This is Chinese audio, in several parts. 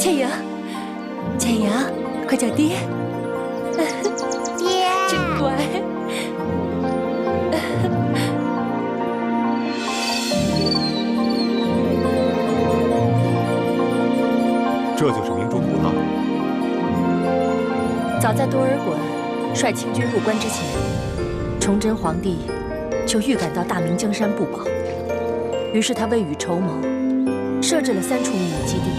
倩莹，倩莹，快叫爹！爹，真乖。这就是明珠谷了。早在多尔衮率清军入关之前，崇祯皇帝就预感到大明江山不保，于是他未雨绸缪，设置了3处秘密基地，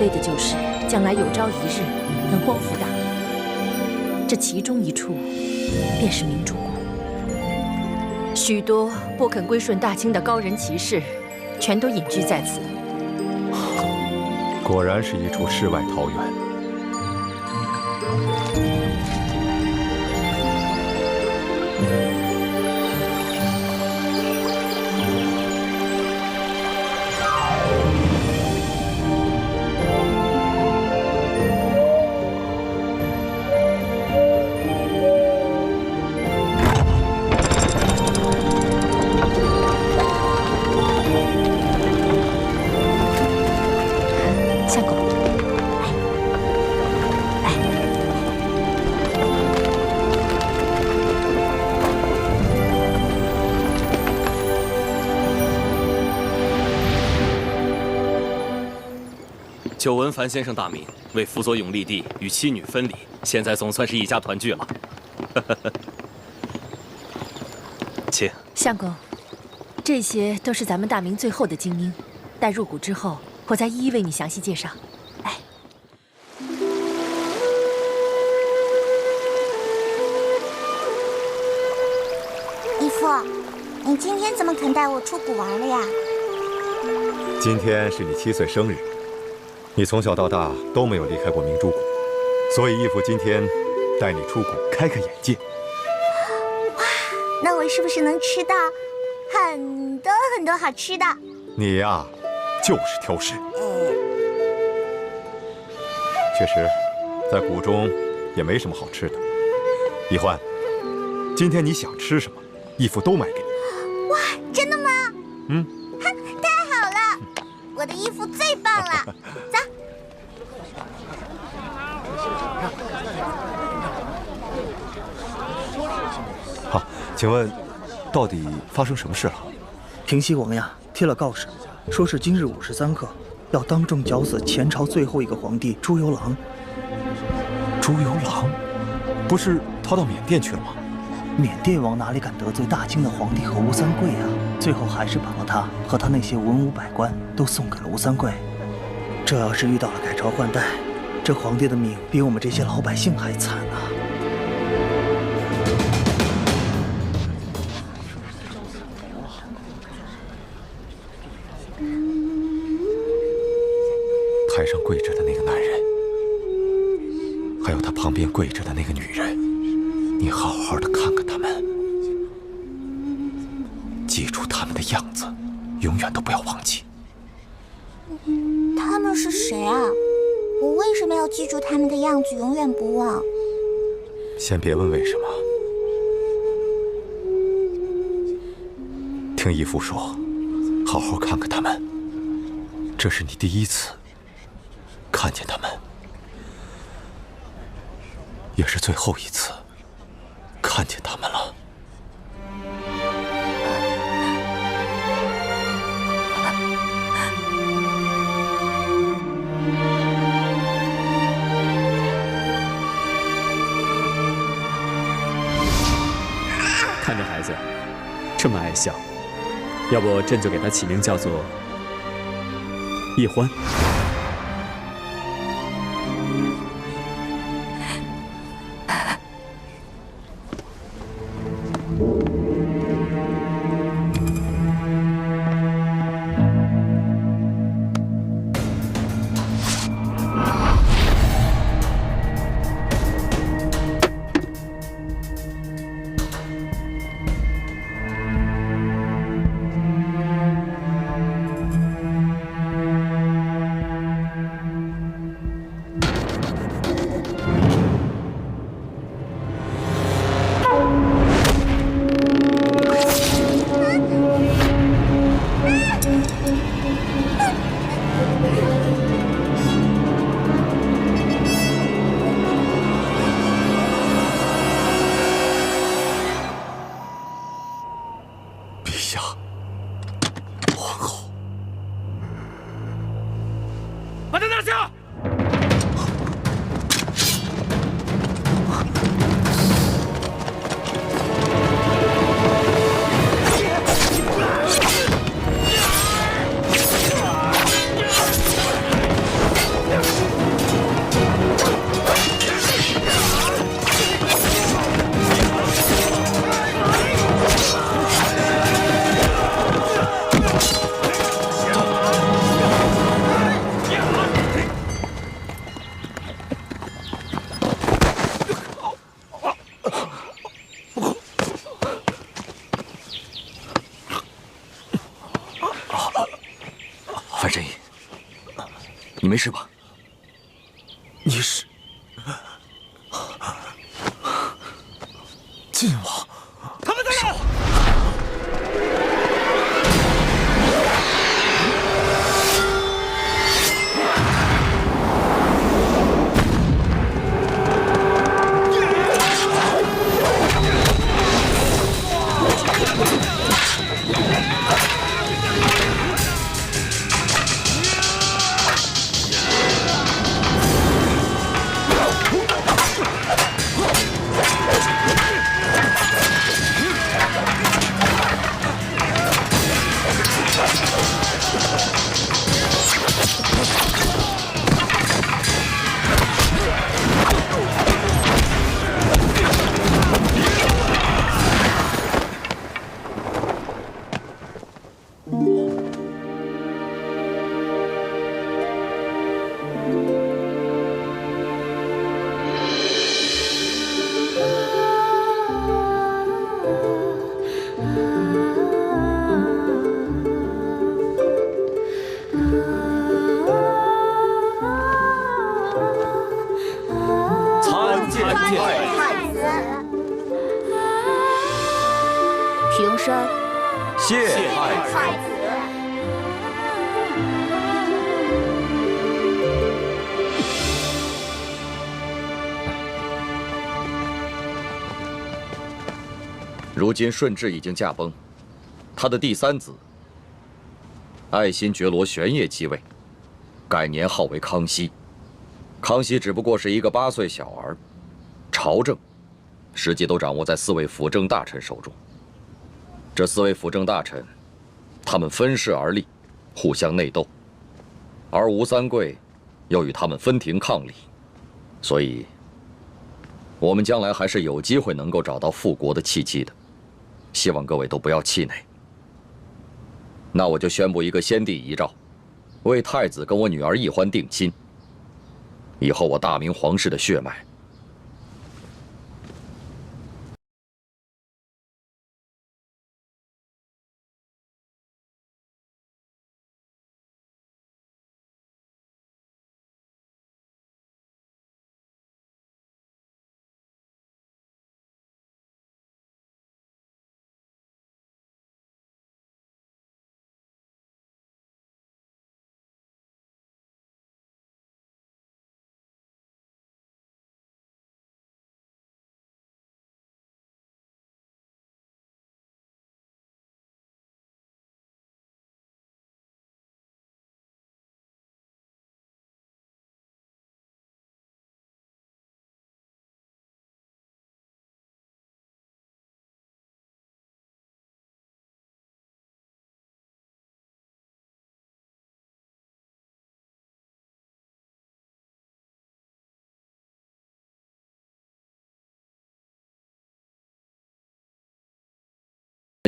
为的就是将来有朝一日能光复大明。这其中一处便是明珠谷，许多不肯归顺大清的高人骑士，全都隐居在此。果然是一处世外桃源。相公，久闻樊先生大名，为辅佐永历帝与妻女分离，现在总算是一家团聚了。请。相公，这些都是咱们大明最后的精英，待入谷之后，我再一一为你详细介绍。哎，义父，你今天怎么肯带我出谷玩了呀？今天是你7岁生日，你从小到大都没有离开过明珠谷，所以义父今天带你出谷开开眼界。哇，那我是不是能吃到很多很多好吃的？你呀，就是挑食。确实，在谷中也没什么好吃的。易欢，今天你想吃什么，义父都买给你。哇，真的吗？嗯，太好了，我的义父最棒了。走。好，请问，到底发生什么事了？平西王呀贴了告示，说是今日53刻，要当众绞死前朝最后一个皇帝朱由榔。朱由榔，不是逃到缅甸去了吗？缅甸王哪里敢得罪大清的皇帝和吴三桂啊？最后还是把他和他那些文武百官都送给了吴三桂。这要是遇到了改朝换代，这皇帝的命比我们这些老百姓还惨啊！台上跪着的那个男人，还有他旁边跪着的那个女人，你好好的看看他们，记住他们的样子，永远都不要忘记。他们是谁啊？我为什么要记住他们的样子，永远不忘？先别问为什么，听义父说，好好看看他们。这是你第一次看见他们，也是最后一次看见他们了。看这孩子这么爱笑，要不朕就给他起名叫做易欢。下！范神医，你没事吧？你是晋王？他们在哪？平山，谢太子。如今顺治已经驾崩，他的第三子爱新觉罗玄烨继位，改年号为康熙。康熙只不过是一个8岁小儿，朝政实际都掌握在4位辅政大臣手中。这4位辅政大臣，他们分势而立，互相内斗，而吴三桂又与他们分庭抗礼，所以，我们将来还是有机会能够找到复国的契机的。希望各位都不要气馁。那我就宣布一个先帝遗诏，为太子跟我女儿奕欢定亲。以后我大明皇室的血脉，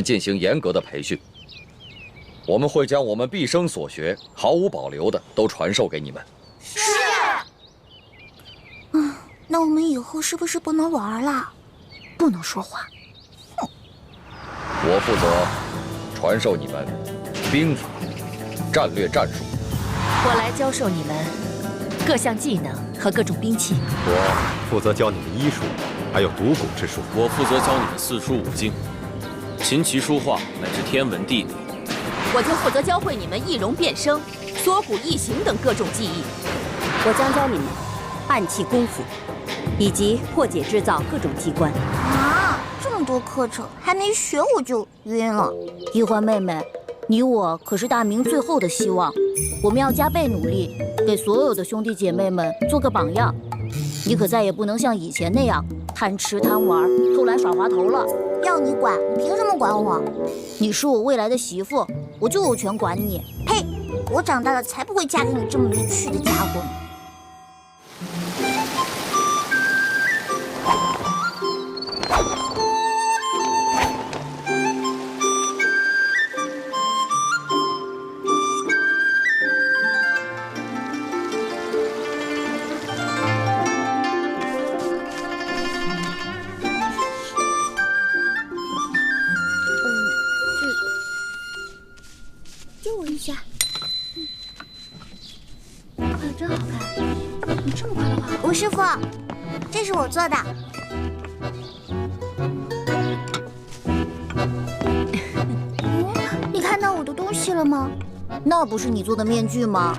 进行严格的培训。我们会将我们毕生所学毫无保留的都传授给你们。是。那我们以后是不是不能玩了？不能说话。我负责传授你们兵法、战略战术。我来教授你们各项技能和各种兵器。我负责教你们医术，还有读古之术。我负责教你们4书5经、琴棋书画乃至天文地理。我就负责教会你们易容变声、缩骨异形等各种技艺。我将教你们暗器功夫，以及破解制造各种机关。啊，这么多课程还没学我就晕了。奕欢妹妹，你我可是大明最后的希望，我们要加倍努力，给所有的兄弟姐妹们做个榜样。你可再也不能像以前那样贪吃贪玩、偷懒耍滑头了。要你管，你凭什么管我？你是我未来的媳妇，我就有权管你。呸！我长大了才不会嫁给你这么没趣的家伙呢。借我一下。画的真好看，你这么快的画？吴师傅，这是我做的。你看到我的东西了吗？那不是你做的面具吗？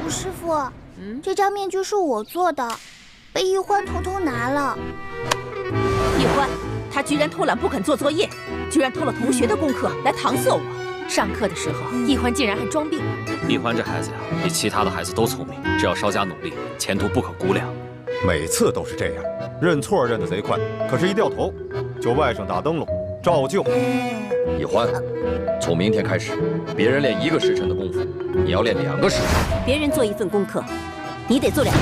吴师傅，这张面具是我做的，被易欢偷拿了。易欢，他居然偷懒不肯做作业，居然偷了同学的功课来搪塞我。上课的时候，易欢竟然还装病。易欢这孩子呀，比其他的孩子都聪明，只要稍加努力，前途不可估量。每次都是这样，认错认得贼快，可是一掉头就外甥打灯笼，照旧。易欢，从明天开始，别人练1个时辰的功夫，你要练2个时辰。别人做1份功课，你得做2份。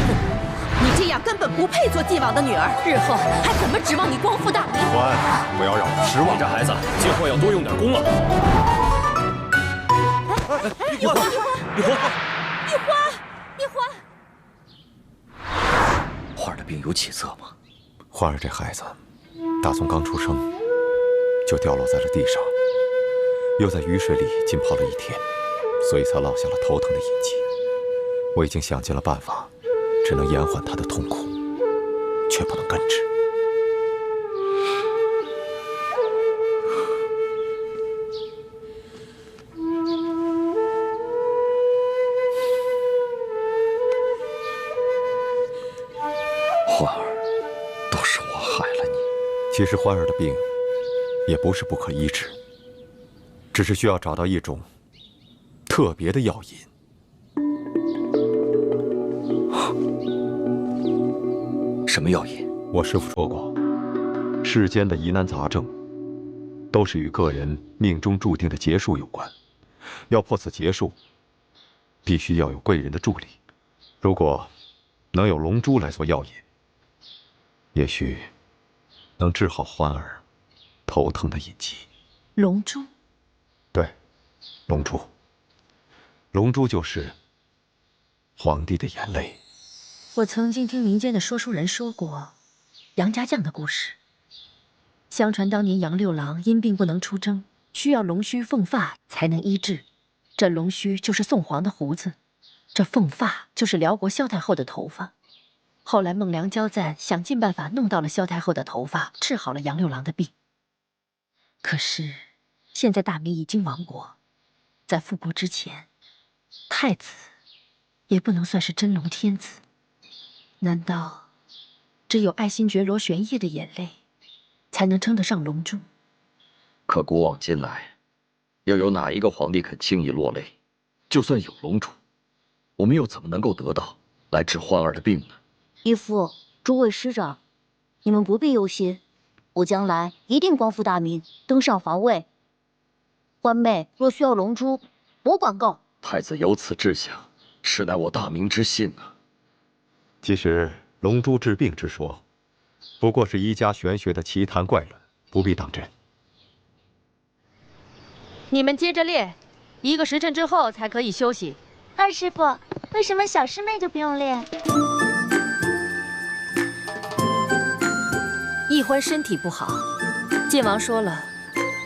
你这样根本不配做晋王的女儿，日后还怎么指望你光复大明？易欢，不要让我失望。你这孩子今后要多用点功了。易欢，花儿的病有起色吗？花儿这孩子，打从刚出生就掉落在了地上，又在雨水里浸泡了1天，所以才落下了头疼的印记。我已经想尽了办法，只能延缓他的痛苦，却不能根治。欢儿，都是我害了你。其实欢儿的病也不是不可医治，只是需要找到一种特别的药引。什么药引？我师父说过，世间的疑难杂症都是与个人命中注定的劫数有关。要破此劫数，必须要有贵人的助力。如果能有龙珠来做药引，也许能治好欢儿头疼的隐疾。龙珠？对，龙珠。龙珠就是皇帝的眼泪。我曾经听民间的说书人说过杨家将的故事。相传当年杨六郎因病不能出征，需要龙须凤发才能医治。这龙须就是宋皇的胡子，这凤发就是辽国萧太后的头发。后来孟良交赞想尽办法弄到了萧太后的头发，治好了杨六郎的病。可是现在大明已经亡国，在复国之前，太子也不能算是真龙天子。难道只有爱新觉罗玄烨的眼泪才能称得上龙珠？可古往今来，又有哪一个皇帝肯轻易落泪？就算有龙珠，我们又怎么能够得到来治欢儿的病呢？义父，诸位师长，你们不必忧心，我将来一定光复大明，登上皇位。欢妹若需要龙珠，我管够。太子有此志向，实乃我大明之幸啊。其实龙珠治病之说，不过是医家玄学的奇谈怪论，不必当真。你们接着练，1个时辰之后才可以休息。二师傅，为什么小师妹就不用练？易欢身体不好，晋王说了，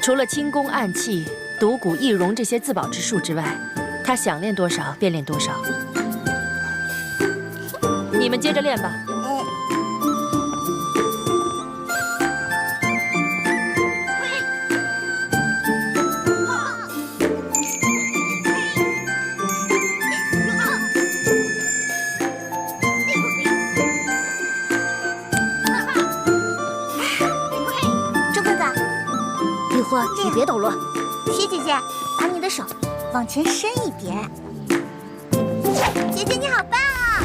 除了轻功、暗器、独骨、易容这些自保之术之外，他想练多少便练多少。你们接着练吧。你别捣乱，谢姐姐。姐，把你的手往前伸一点。姐姐你好棒啊！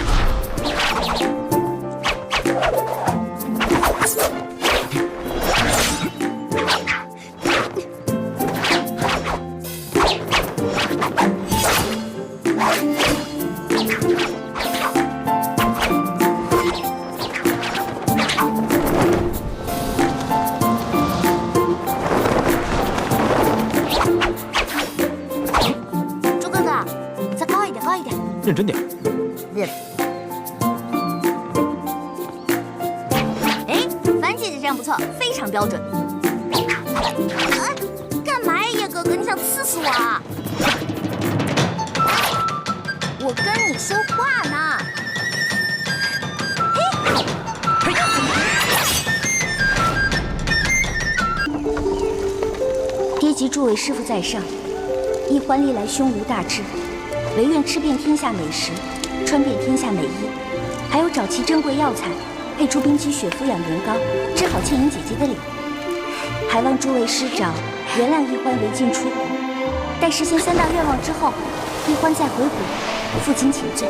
猪哥哥，再高一点，高一点。认真点。哎，樊姐姐这样不错，非常标准。干嘛呀，叶哥哥？你想刺死我啊？我跟你说话呢。爹及诸位师傅在上，一欢历来胸无大志，唯愿吃遍天下美食，穿遍天下美衣，还有找齐珍贵药材，配出冰肌血肤养颜膏，治好倩影姐姐的脸。还望诸位师长原谅一欢违禁出谷，待实现3大愿望之后，一欢再回谷，负荆请罪。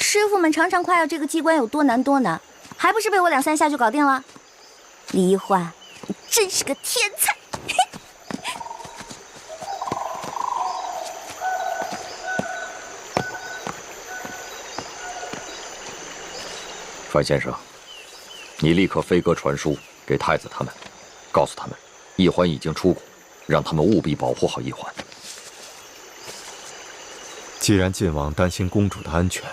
师傅们常常夸耀这个机关有多难多难，还不是被我2、3下就搞定了？李一欢，你真是个天才！樊先生，你立刻飞鸽传书给太子他们，告诉他们，一欢已经出谷，让他们务必保护好一欢。既然晋王担心公主的安全，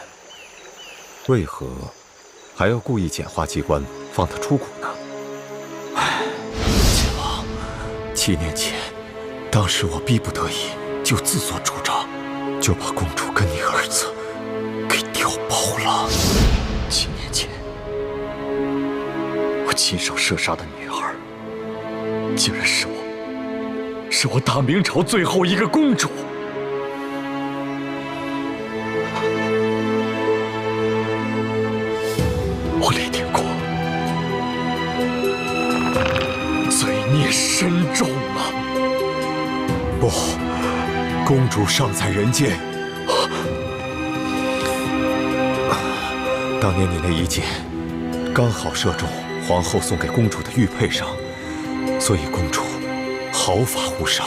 为何还要故意简化机关，放她出谷呢？唉，晋王，7年前，当时我逼不得已，就自作主张，就把公主跟你儿子给调包了。7年前，我亲手射杀的女儿，竟然是我大明朝最后一个公主。我李定国罪孽深重啊！不，公主尚在人间。当年你那一箭刚好射中皇后送给公主的玉佩上，所以公主毫发无伤。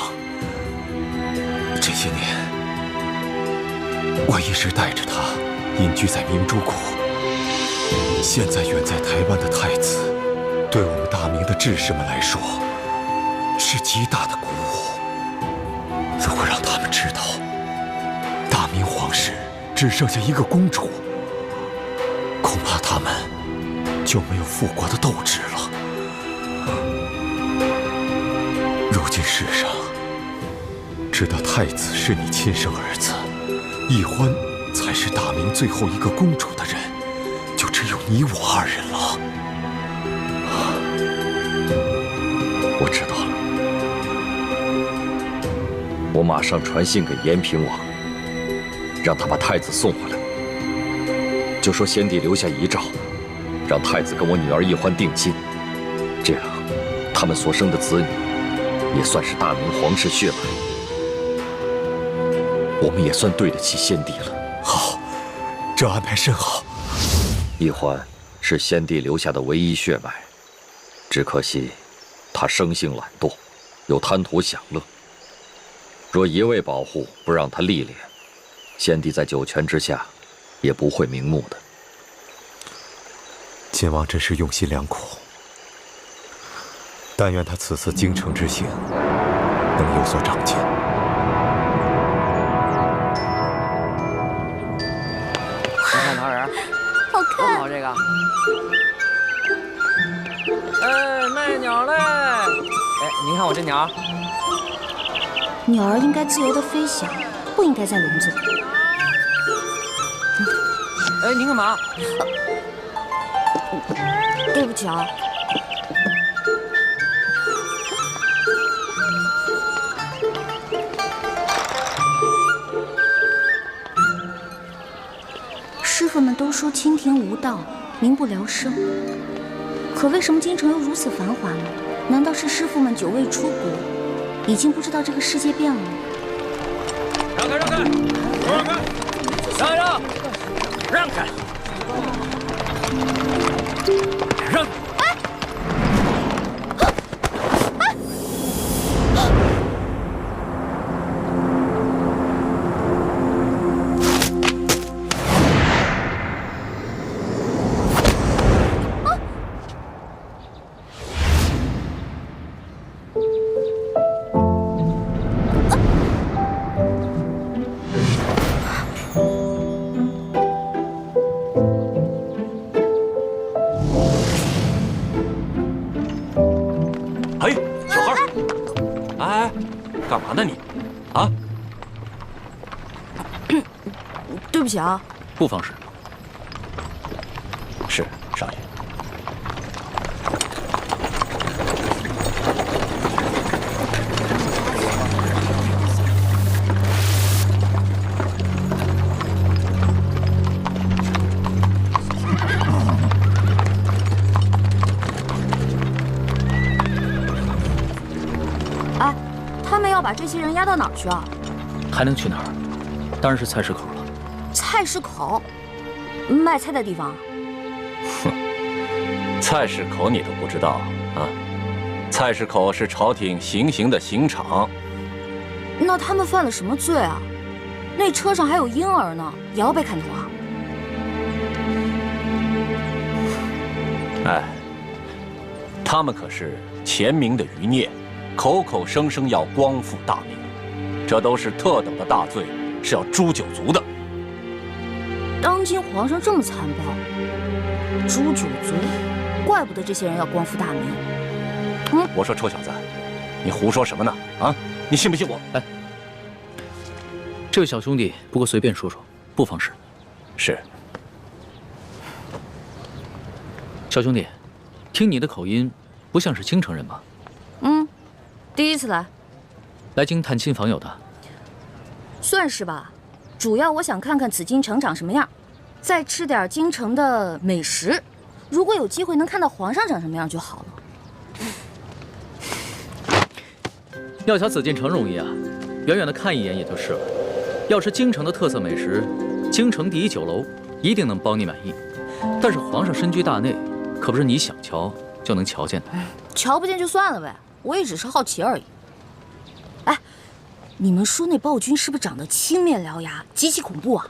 这些年，我一直带着她隐居在明珠谷。现在远在台湾的太子，对我们大明的志士们来说，是极大的鼓舞。如果让他们知道，大明皇室只剩下一个公主，恐怕他们就没有复国的斗志了。如今世上，知道太子是你亲生儿子，一欢才是大明最后一个公主的人，就只有你我2人了。我知道了，我马上传信给延平王，让他把太子送回来，就说先帝留下遗诏，让太子跟我女儿一欢定亲，这样他们所生的子女也算是大明皇室血脉，我们也算对得起先帝了。好，这安排甚好。一欢是先帝留下的唯一血脉，只可惜他生性懒惰，又贪图享乐。若一味保护，不让他历练，先帝在九泉之下，也不会瞑目的。晋王真是用心良苦，但愿他此次京城之行能有所长进。你看桃仁，好看，多好这个。哎，卖鸟嘞！哎，您看我这鸟。鸟儿应该自由的飞翔，不应该在笼子里。哎，您干嘛？对不起啊。师傅们都说清甜无道，民不聊生。可为什么京城又如此繁华呢？难道是师傅们久未出国，已经不知道这个世界变了吗？让开，让开，让开，让让，让开，让。干嘛呢你？啊？对不起啊，不妨事。是，少爷。哎，他们要把这些人押到哪儿去啊？还能去哪儿？当然是菜市口了。菜市口，卖菜的地方。哼，菜市口你都不知道啊？菜市口是朝廷行刑的刑场。那他们犯了什么罪啊？那车上还有婴儿呢，也要被砍头啊？哎，他们可是前明的余孽，口口声声要光复大明，这都是特等的大罪，是要诛九族的。当今皇上这么残暴，诛九族，怪不得这些人要光复大明。我说臭小子，你胡说什么呢？啊，你信不信我？哎，这位小兄弟，不过随便说说，不妨事。是。小兄弟，听你的口音，不像是京城人吧？第一次来，来京探亲访友的，算是吧。主要我想看看紫禁城长什么样，再吃点京城的美食。如果有机会能看到皇上长什么样就好了。要瞧紫禁城容易啊，远远的看一眼也就是了。要吃京城的特色美食，京城第一酒楼一定能包你满意。但是皇上身居大内，可不是你想瞧就能瞧见的。瞧不见就算了呗，我也只是好奇而已。哎，你们说那暴君是不是长得青面獠牙，极其恐怖啊？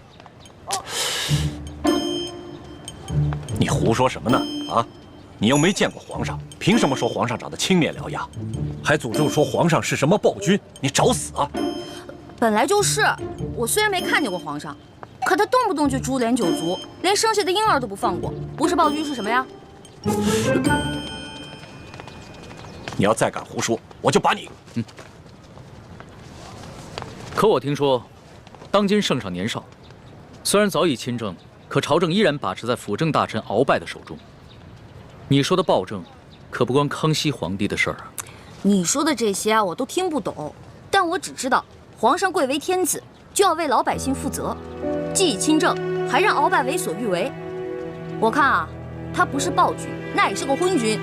你胡说什么呢？啊，你又没见过皇上，凭什么说皇上长得青面獠牙？还诅咒说皇上是什么暴君？你找死啊！本来就是，我虽然没看见过皇上，可他动不动就株连九族，连生下的婴儿都不放过，不是暴君是什么呀？你要再敢胡说，我就把你……可我听说，当今圣上年少，虽然早已亲政，可朝政依然把持在辅政大臣鳌拜的手中。你说的暴政，可不关康熙皇帝的事儿啊。你说的这些啊，我都听不懂，但我只知道，皇上贵为天子，就要为老百姓负责，既已亲政，还让鳌拜为所欲为。我看啊，他不是暴君，那也是个昏君。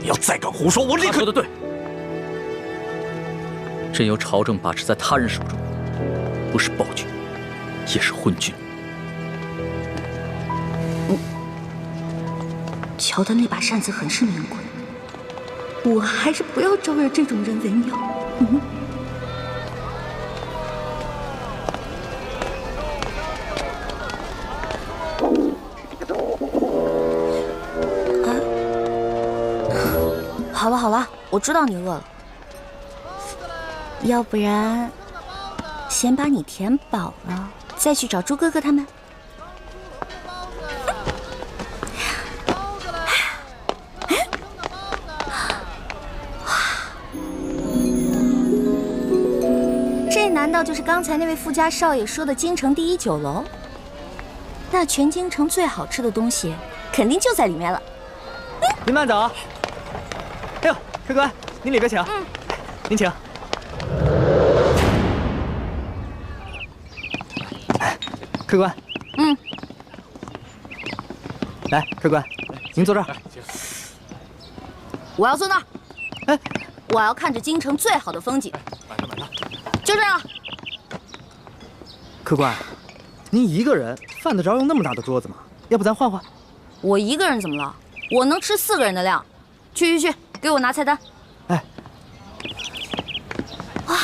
你要再敢胡说，我立刻……他说的对，任由朝政把持在他人手中，不是暴君，也是昏君。瞧他那把扇子很是名贵，我还是不要招惹这种人为妙。好了好了，我知道你饿了，要不然先把你填饱了，再去找猪哥哥他们。这难道就是刚才那位富家少爷说的京城第一酒楼？那全京城最好吃的东西，肯定就在里面了。您慢走。哎呦，客官，您里边请。您请。客官。来，客官，您坐这儿。我要坐那儿。哎，我要看着京城最好的风景。就这样。客官，您一个人犯得着用那么大的桌子吗？要不咱换换？我一个人怎么了？我能吃4个人的量。去，给我拿菜单。哎。哇。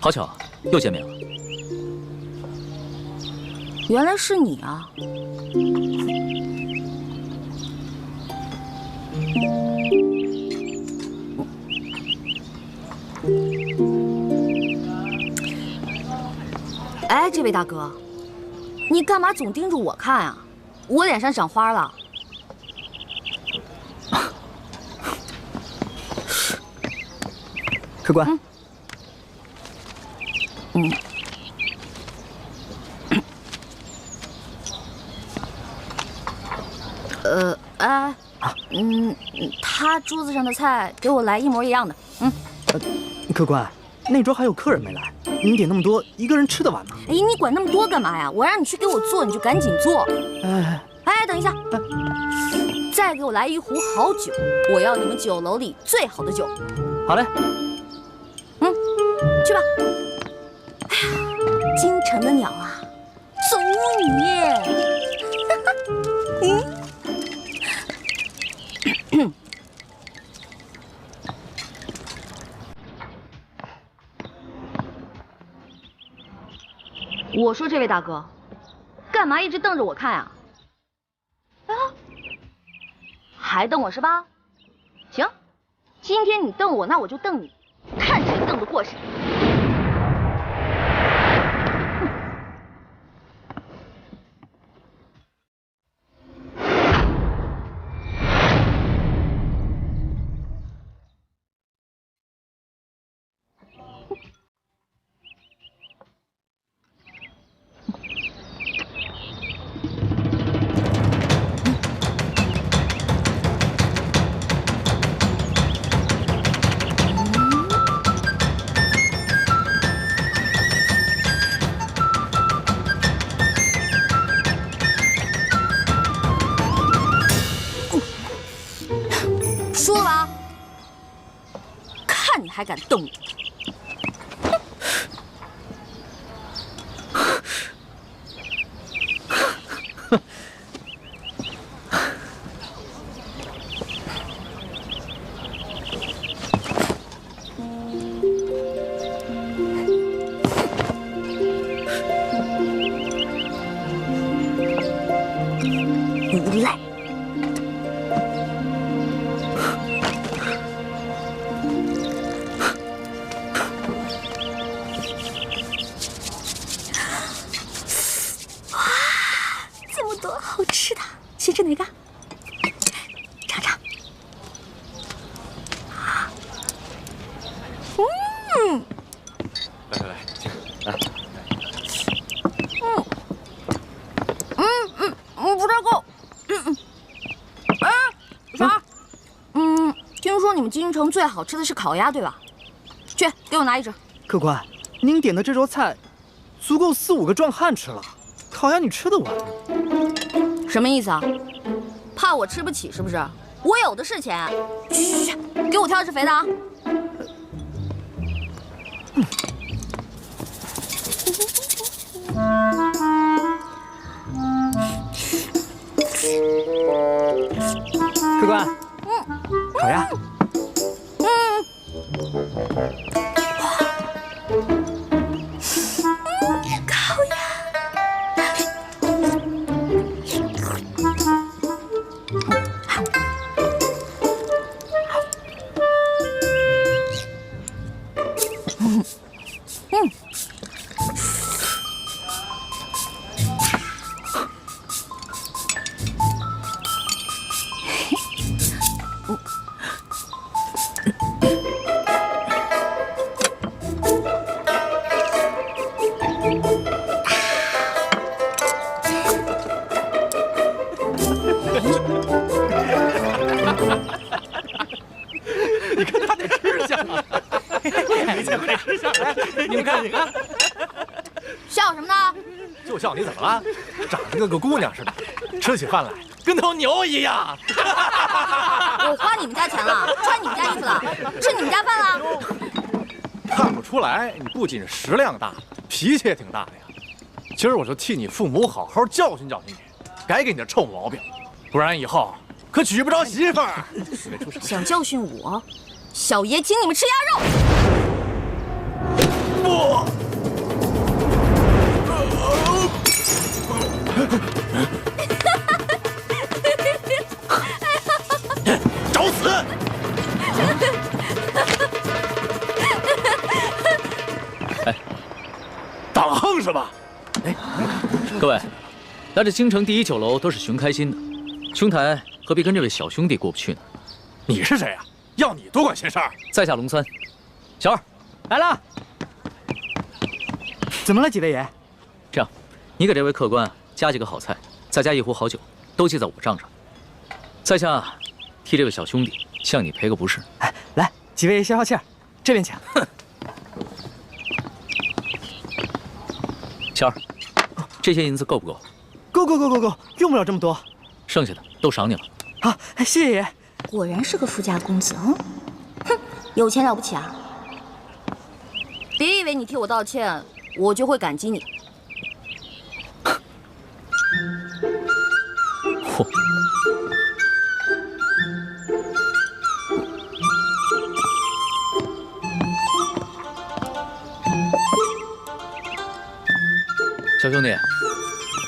好巧，又见面了。原来是你啊！哎，这位大哥，你干嘛总盯着我看啊？我脸上长花了。客官。他桌子上的菜给我来一模一样的。客官，那桌还有客人没来，您点那么多，一个人吃得完吗？哎，你管那么多干嘛呀？我让你去给我做，你就赶紧做。哎，等一下，再给我来一壶好酒，我要你们酒楼里最好的酒。好嘞。去吧。哎呀，京城的鸟啊，走你！我说这位大哥，干嘛一直瞪着我看啊？还瞪我是吧？行，今天你瞪我，那我就瞪你，看谁瞪得过谁。说了吧，看你还敢瞪我！无赖！好吃的，先吃哪个？尝尝。来，请来。不太够。啥？听说你们京城最好吃的是烤鸭，对吧？去，给我拿一只。客官，您点的这桌菜，足够4、5个壮汉吃了。烤鸭你吃得完吗？什么意思啊？怕我吃不起是不是？我有的是钱。去，给我挑一只肥的啊！官，烤鸭。烤鸭。你看他那吃相，没见过这吃相。来，你们看，你看，笑什么呢？就笑你怎么了？长得跟个姑娘似的，吃起饭来跟头牛一样。我花你们家钱了，穿你们家衣服了，吃你们家饭了。看不出来，你不仅食量大，脾气也挺大的呀。今儿我就替你父母好好教训教训你，改给你的臭毛病，不然以后可娶不着媳妇儿。想教训我，小爷请你们吃鸭肉。不。找死！哎，党横是吧？哎，各位，来这京城第一酒楼都是寻开心的，兄台何必跟这位小兄弟过不去呢？你是谁呀？要你多管闲事儿？在下龙三，小二来了。怎么了，几位爷？这样，你给这位客官加几个好菜，再加一壶好酒，都记在我账上。在下替这位小兄弟向你赔个不是。哎，来，几位爷消消气儿，这边请。小二，这些银子够不够？够，用不了这么多。剩下的都赏你了。好，谢谢爷。果然是个富家公子，哼，有钱了不起啊？别以为你替我道歉，我就会感激你。嚯！小兄弟，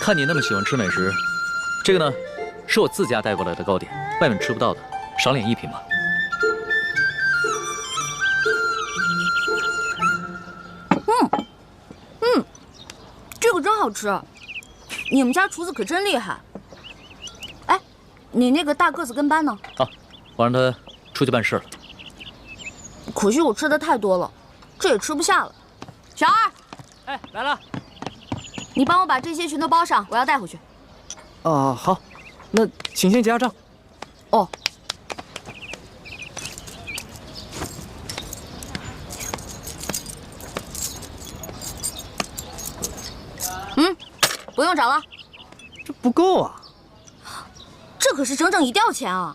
看你那么喜欢吃美食，这个呢，是我自家带过来的糕点，外面吃不到的，赏脸一品吧。这个真好吃，你们家厨子可真厉害。哎，你那个大个子跟班呢？啊，我让他出去办事了。可惜我吃的太多了，这也吃不下了。小二，哎，来了。你帮我把这些全都包上，我要带回去。哦，好，那请先结下账。哦。不用找了，这不够啊！这可是整整1吊钱啊！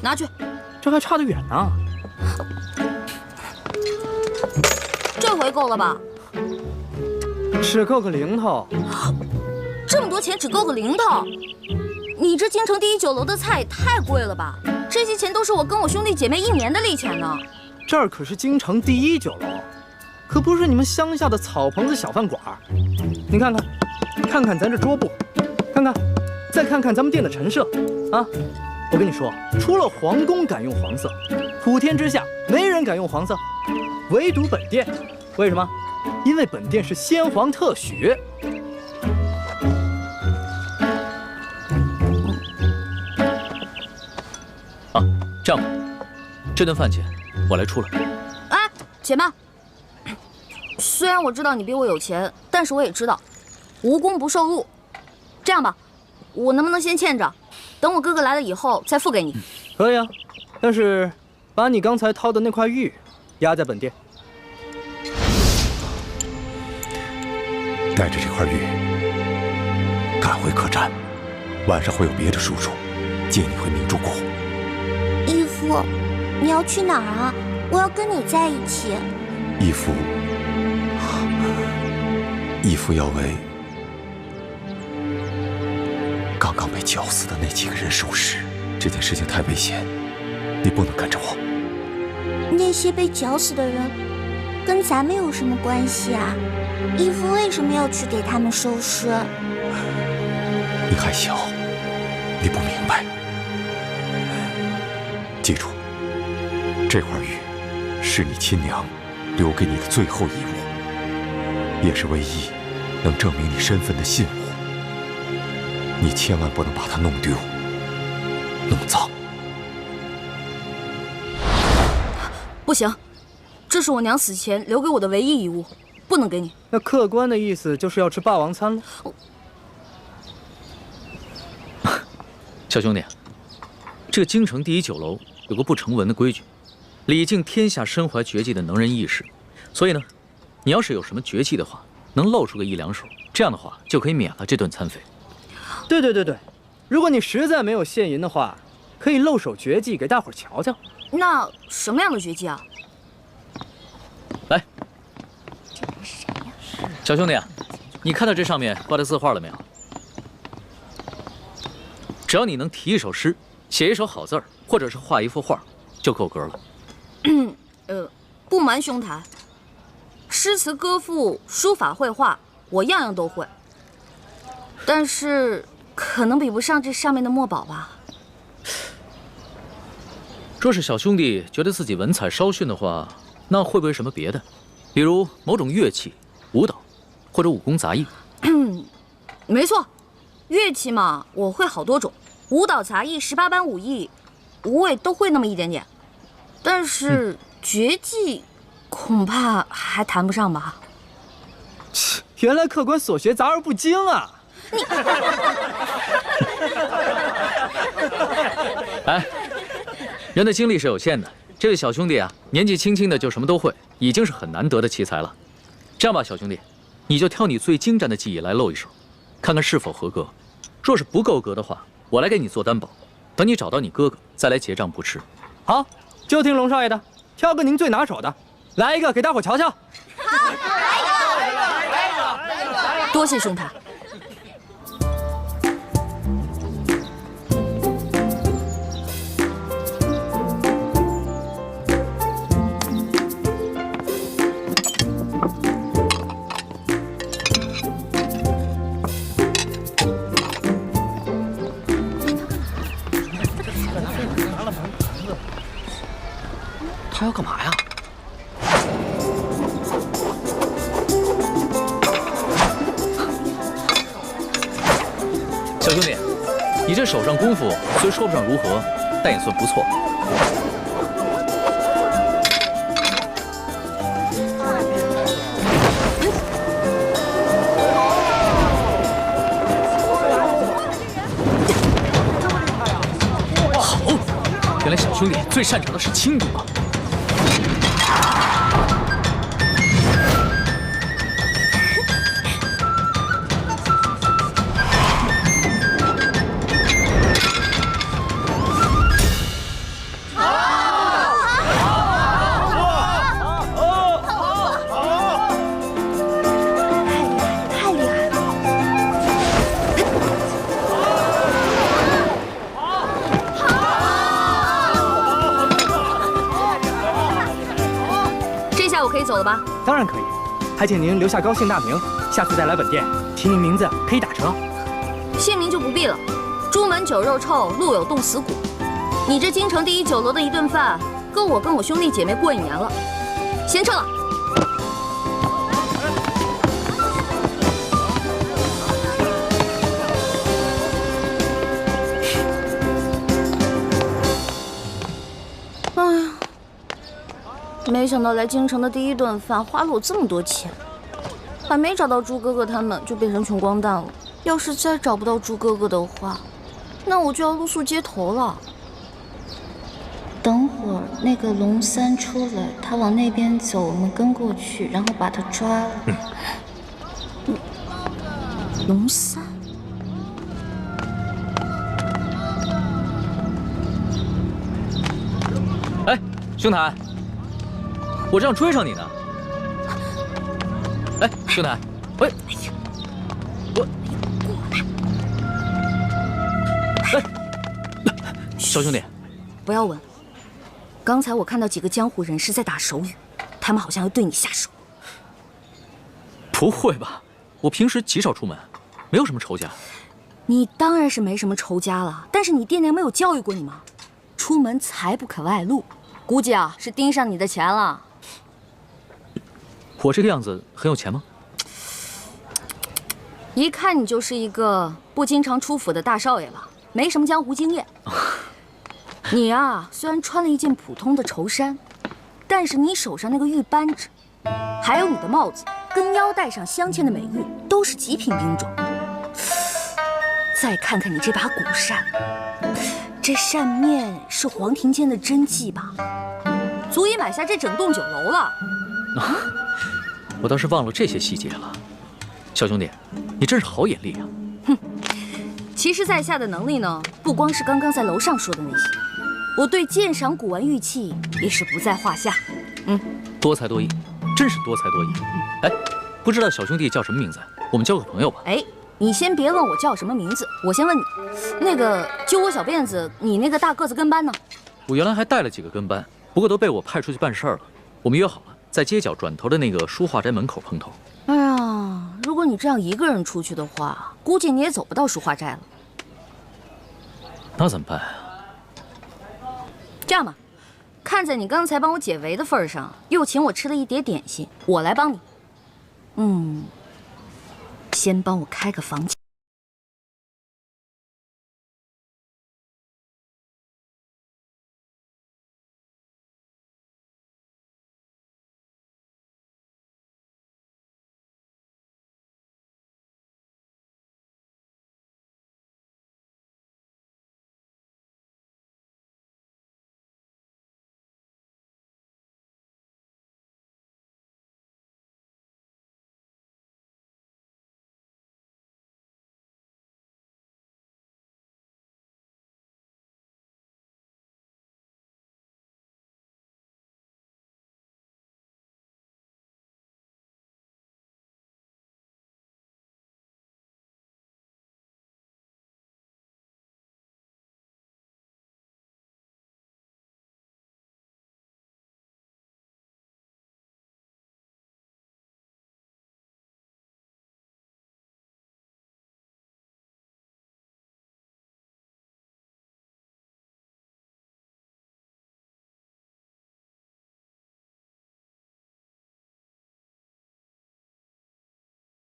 拿去。这还差得远呢。这回够了吧？只够个零头。这么多钱只够个零头？你这京城第一酒楼的菜也太贵了吧？这些钱都是我跟我兄弟姐妹1年的利钱呢。这儿可是京城第一酒楼，可不是你们乡下的草棚子小饭馆。你看看咱这桌布，再看看咱们店的陈设，啊！我跟你说，除了皇宫敢用黄色，普天之下没人敢用黄色，唯独本店。为什么？因为本店是先皇特许。啊，这样吧，这顿饭钱我来出了。哎，且慢。虽然我知道你比我有钱，但是我也知道，无功不受禄。这样吧，我能不能先欠着，等我哥哥来了以后再付给你？可以啊，但是把你刚才掏的那块玉压在本店。带着这块玉赶回客栈，晚上会有别的叔叔接你回明珠谷。义父，你要去哪儿啊？我要跟你在一起。义父义父要为刚刚被绞死的那几个人收尸，这件事情太危险，你不能跟着我。那些被绞死的人跟咱们有什么关系啊？义父为什么要去给他们收尸？你还小，你不明白。记住，这块玉是你亲娘留给你的最后遗物，也是唯一能证明你身份的信物。你千万不能把它弄丢、弄脏。不行，这是我娘死前留给我的唯一遗物，不能给你。那客官的意思就是要吃霸王餐了。小兄弟，这个京城第一酒楼有个不成文的规矩，礼敬天下身怀绝技的能人异士。所以呢，你要是有什么绝技的话，能露出个1两手，这样的话就可以免了这顿餐费。对，如果你实在没有现银的话，可以露手绝技给大伙儿瞧瞧。那什么样的绝技啊？来，小兄弟啊，你看到这上面挂的字画了没有？只要你能题一首诗，写一首好字儿，或者是画一幅画，就够格了。不瞒兄台，诗词歌赋、书法绘画，我样样都会，但是可能比不上这上面的墨宝吧。若是小兄弟觉得自己文采稍逊的话，那会不会什么别的，比如某种乐器、舞蹈，或者武功杂艺？没错，乐器嘛，我会好多种；舞蹈、杂艺、18般武艺，我也都会那么一点点。但是绝技，恐怕还谈不上吧。原来客官所学杂而不精啊！哎，人的精力是有限的，这位小兄弟啊，年纪轻轻的就什么都会，已经是很难得的奇才了。这样吧，小兄弟，你就挑你最精湛的技艺来露一手，看看是否合格。若是不够格的话，我来给你做担保，等你找到你哥哥再来结账不迟。好，就听龙少爷的，挑个您最拿手的，来一个给大伙瞧瞧。好，来一个。多谢兄台。他要干嘛呀？小兄弟，你这手上功夫虽说不上如何，但也算不错。好，原来小兄弟最擅长的是轻功啊！走了吧？当然可以，还请您留下高姓大名，下次再来本店提您名字可以打折。姓名就不必了，朱门酒肉臭，路有冻死骨。你这京城第一酒楼的一顿饭，够我跟我兄弟姐妹过1年了。先撤了。哎呀。没想到来京城的第一顿饭花了我这么多钱，还没找到朱哥哥他们就变成穷光蛋了。要是再找不到朱哥哥的话，那我就要露宿街头了。等会儿那个龙三出来，他往那边走，我们跟过去，然后把他抓了。龙三？哎，兄台。我这样追上你呢。哎，兄台，喂，我，哎，小兄弟，不要问。刚才我看到几个江湖人士在打手语，他们好像要对你下手。不会吧？我平时极少出门，没有什么仇家。你当然是没什么仇家了，但是你爹娘没有教育过你吗？出门财不可外露，估计啊是盯上你的钱了。我这个样子很有钱吗？一看你就是一个不经常出府的大少爷吧，没什么江湖经验。你啊，虽然穿了一件普通的绸衫，但是你手上那个玉扳指，还有你的帽子跟腰带上镶嵌的美玉，都是极品兵种。再看看你这把古扇，这扇面是黄庭坚的真迹吧？足以买下这整栋酒楼了。我倒是忘了这些细节了。小兄弟，你真是好眼力啊！哼，其实在下的能力呢，不光是刚刚在楼上说的那些，我对鉴赏古玩玉器也是不在话下。多才多艺，真是多才多艺。哎，不知道小兄弟叫什么名字？我们交个朋友吧。哎，你先别问我叫什么名字，我先问你，那个揪我小辫子，你那个大个子跟班呢？我原来还带了几个跟班，不过都被我派出去办事儿了。我们约好了，在街角转头的那个书画斋门口碰头。哎呀，如果你这样一个人出去的话，估计你也走不到书画斋了。那怎么办啊？这样吧，看在你刚才帮我解围的份上，又请我吃了一碟点心，我来帮你。先帮我开个房间。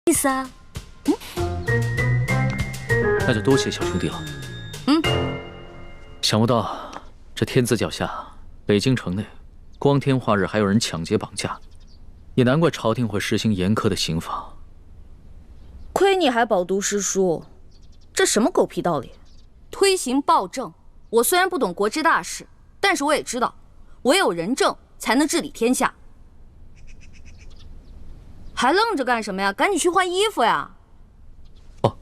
意思啊？那就多谢小兄弟了。想不到这天子脚下，北京城内，光天化日还有人抢劫绑架，也难怪朝廷会实行严苛的刑罚。亏你还饱读诗书，这什么狗屁道理？推行暴政，我虽然不懂国之大事，但是我也知道，唯有仁政才能治理天下。还愣着干什么呀？赶紧去换衣服呀！哦。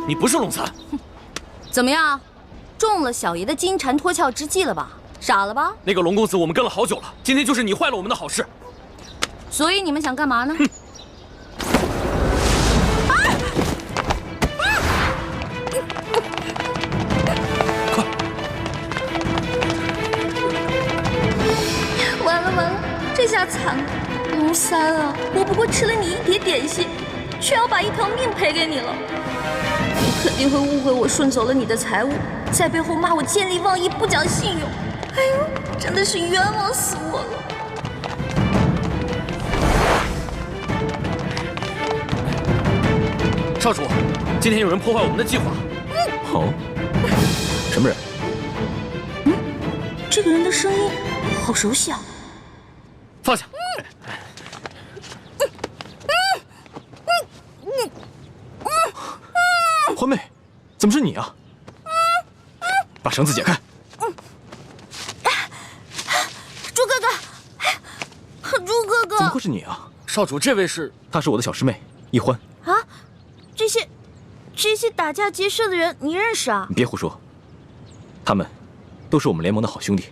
你不是龙三，怎么样，中了小爷的金蝉脱壳之计了吧？傻了吧？那个龙公子我们跟了好久了，今天就是你坏了我们的好事。所以你们想干嘛呢？快！完了完了，这下惨了，龙三啊！我不过吃了你一碟点心，却要把一条命赔给你了。你肯定会误会我顺走了你的财物，在背后骂我见利忘义、不讲信用。哎呦，真的是冤枉死我了！少主，今天有人破坏我们的计划。哦，什么人？这个人的声音好熟悉啊！放下。欢妹，怎么是你啊？把绳子解开。猪哥哥，猪哥哥，怎么会是你啊？少主，这位是？她是我的小师妹一欢。啊，这些打架劫舍的人，你认识啊？你别胡说，他们都是我们联盟的好兄弟。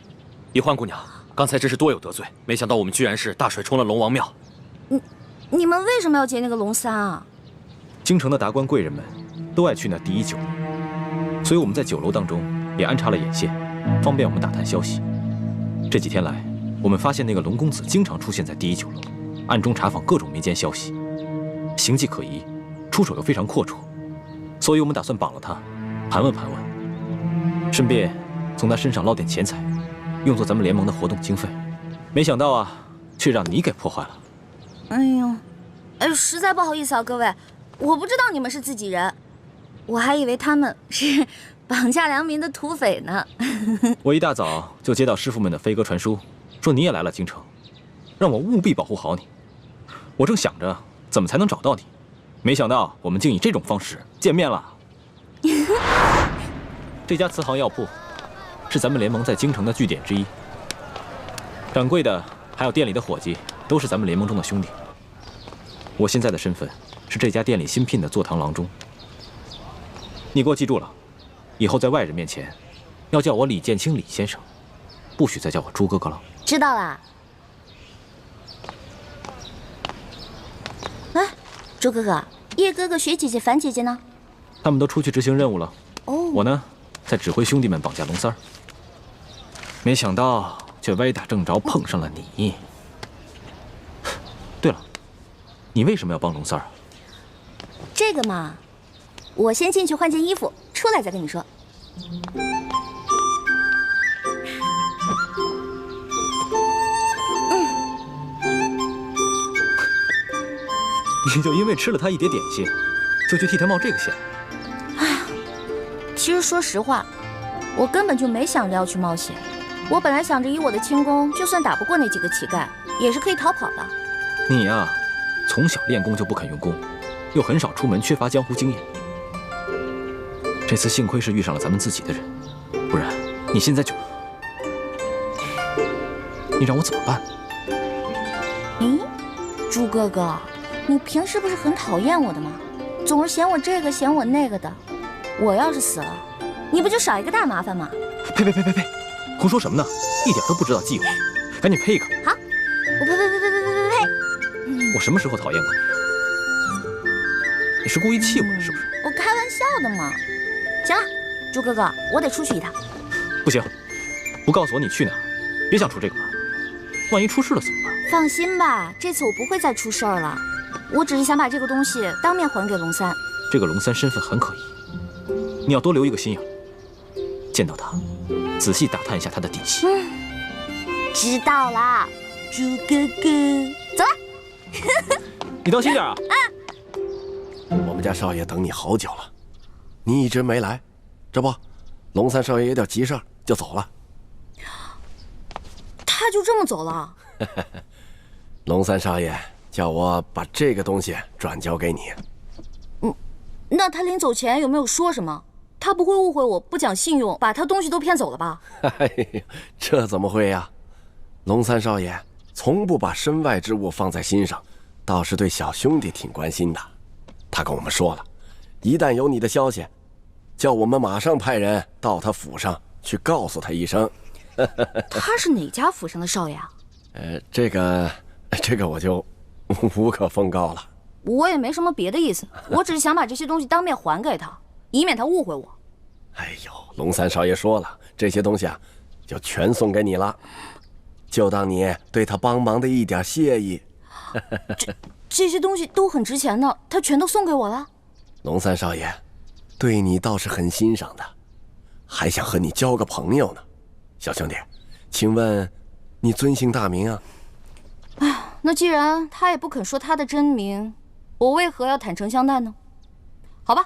一欢姑娘，刚才真是多有得罪，没想到我们居然是大水冲了龙王庙。你们为什么要劫那个龙三啊？京城的达官贵人们都爱去那第一酒楼，所以我们在酒楼当中也安插了眼线，方便我们打探消息。这几天来，我们发现那个龙公子经常出现在第一酒楼，暗中查访各种民间消息，行迹可疑，出手又非常阔绰，所以我们打算绑了他，盘问盘问，顺便从他身上捞点钱财，用作咱们联盟的活动经费。没想到啊，却让你给破坏了。哎呦，实在不好意思啊，各位，我不知道你们是自己人，我还以为他们是绑架良民的土匪呢。我一大早就接到师傅们的飞鸽传书，说你也来了京城，让我务必保护好你。我正想着怎么才能找到你，没想到我们竟以这种方式见面了。这家慈航药铺是咱们联盟在京城的据点之一，掌柜的还有店里的伙计都是咱们联盟中的兄弟。我现在的身份是这家店里新聘的坐堂郎中。你给我记住了，以后在外人面前要叫我李建清李先生，不许再叫我朱哥哥了。知道啦。哎，朱哥哥，叶哥哥、雪姐姐、樊姐姐呢？他们都出去执行任务了。哦，我呢，在指挥兄弟们绑架龙三儿。没想到却歪打正着碰上了你。对了，你为什么要帮龙三儿啊？这个嘛，我先进去换件衣服，出来再跟你说。你就因为吃了他一碟点心，就去替他冒这个险？哎呀，其实说实话，我根本就没想着要去冒险。我本来想着以我的轻功，就算打不过那几个乞丐，也是可以逃跑的。你呀，从小练功就不肯用功，又很少出门，缺乏江湖经验。这次幸亏是遇上了咱们自己的人，不然你现在就……你让我怎么办？咦，朱哥哥，你平时不是很讨厌我的吗？总是嫌我这个嫌我那个的。我要是死了，你不就少一个大麻烦吗？呸！胡说什么呢？一点都不知道忌讳，赶紧呸一个！好，我呸！我什么时候讨厌过你？你是故意气我的是不是？我开玩笑的嘛。行了，朱哥哥，我得出去一趟。不行，不告诉我你去哪儿，别想出这个门。万一出事了怎么办？放心吧，这次我不会再出事儿了。我只是想把这个东西当面还给龙三。这个龙三身份很可疑，你要多留一个心眼。见到他，仔细打探一下他的底细。知道啦，朱哥哥，走了。你当心点啊！我们家少爷等你好久了，你一直没来，这不，龙三少爷有点急事就走了。他就这么走了？龙三少爷叫我把这个东西转交给你。那他临走前有没有说什么？他不会误会我不讲信用，把他东西都骗走了吧？哎呀，这怎么会呀？龙三少爷从不把身外之物放在心上，倒是对小兄弟挺关心的。他跟我们说了，一旦有你的消息，叫我们马上派人到他府上去告诉他一声。他是哪家府上的少爷啊？这个我就无可奉告了。我也没什么别的意思，我只是想把这些东西当面还给他，以免他误会我。哎呦，龙三少爷说了，这些东西啊，就全送给你了，就当你对他帮忙的一点谢意。这些东西都很值钱的，他全都送给我了。龙三少爷对你倒是很欣赏的，还想和你交个朋友呢。小兄弟，请问你尊姓大名啊？哎，那既然他也不肯说他的真名，我为何要坦诚相待呢？好吧，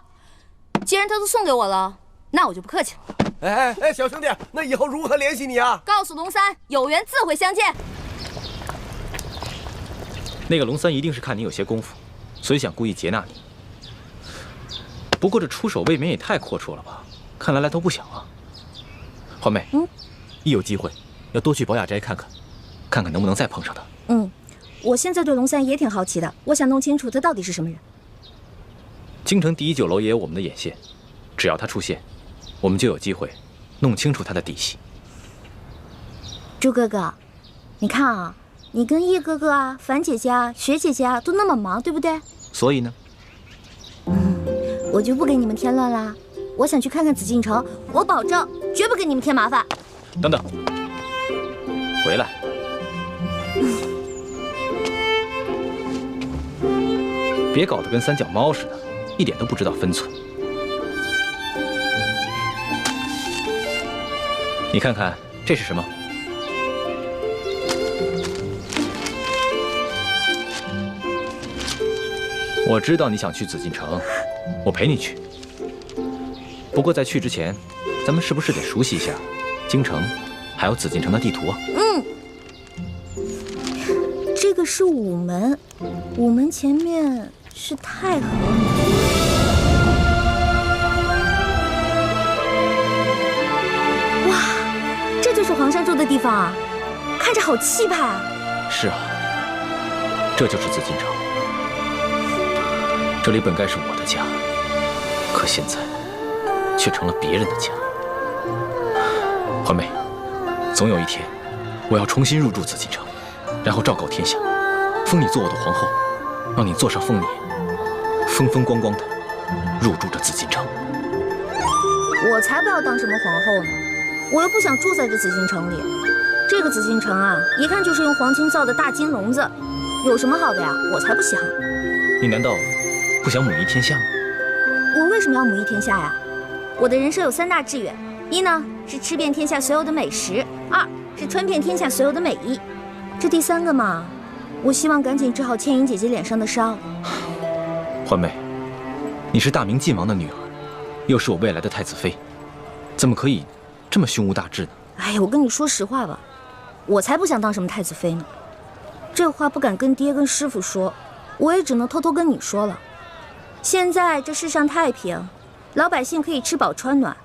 既然他都送给我了，那我就不客气了。哎，小兄弟，那以后如何联系你啊？告诉龙三，有缘自会相见。那个龙三一定是看你有些功夫，所以想故意劫纳你。不过这出手未免也太阔绰了吧？看来来头不小啊。环妹，一有机会要多去宝雅斋看看，看看能不能再碰上他。我现在对龙三也挺好奇的，我想弄清楚他到底是什么人。京城第一酒楼也有我们的眼线，只要他出现，我们就有机会弄清楚他的底细。朱哥哥，你看啊，你跟叶哥哥啊、樊姐姐啊、雪姐姐啊都那么忙，对不对？所以呢？我就不给你们添乱啦。我想去看看紫禁城，我保证绝不给你们添麻烦。等等，回来。别搞得跟三脚猫似的，一点都不知道分寸。你看看这是什么？我知道你想去紫禁城，我陪你去。不过在去之前，咱们是不是得熟悉一下京城，还有紫禁城的地图啊？这个是午门，午门前面是太和门。哇，这就是皇上住的地方啊，看着好气派啊！是啊，这就是紫禁城。这里本该是我的家，可现在却成了别人的家。环妹，总有一天，我要重新入住紫禁城，然后昭告天下，封你做我的皇后，让你坐上丰年，风风光光的入住这紫禁城。我才不要当什么皇后呢，我又不想住在这紫禁城里。这个紫禁城啊，一看就是用黄金造的大金笼子，有什么好的呀？我才不稀罕。你难道不想母仪天下吗？我为什么要母仪天下呀？我的人生有3大志愿，一呢是吃遍天下所有的美食，2是穿遍天下所有的美衣。这第3个嘛，我希望赶紧治好倩影姐姐脸上的伤。环妹，你是大明晋王的女儿，又是我未来的太子妃，怎么可以这么胸无大志呢？哎呀，我跟你说实话吧，我才不想当什么太子妃呢。这话不敢跟爹跟师傅说，我也只能偷偷跟你说了。现在这世上太平，老百姓可以吃饱穿暖，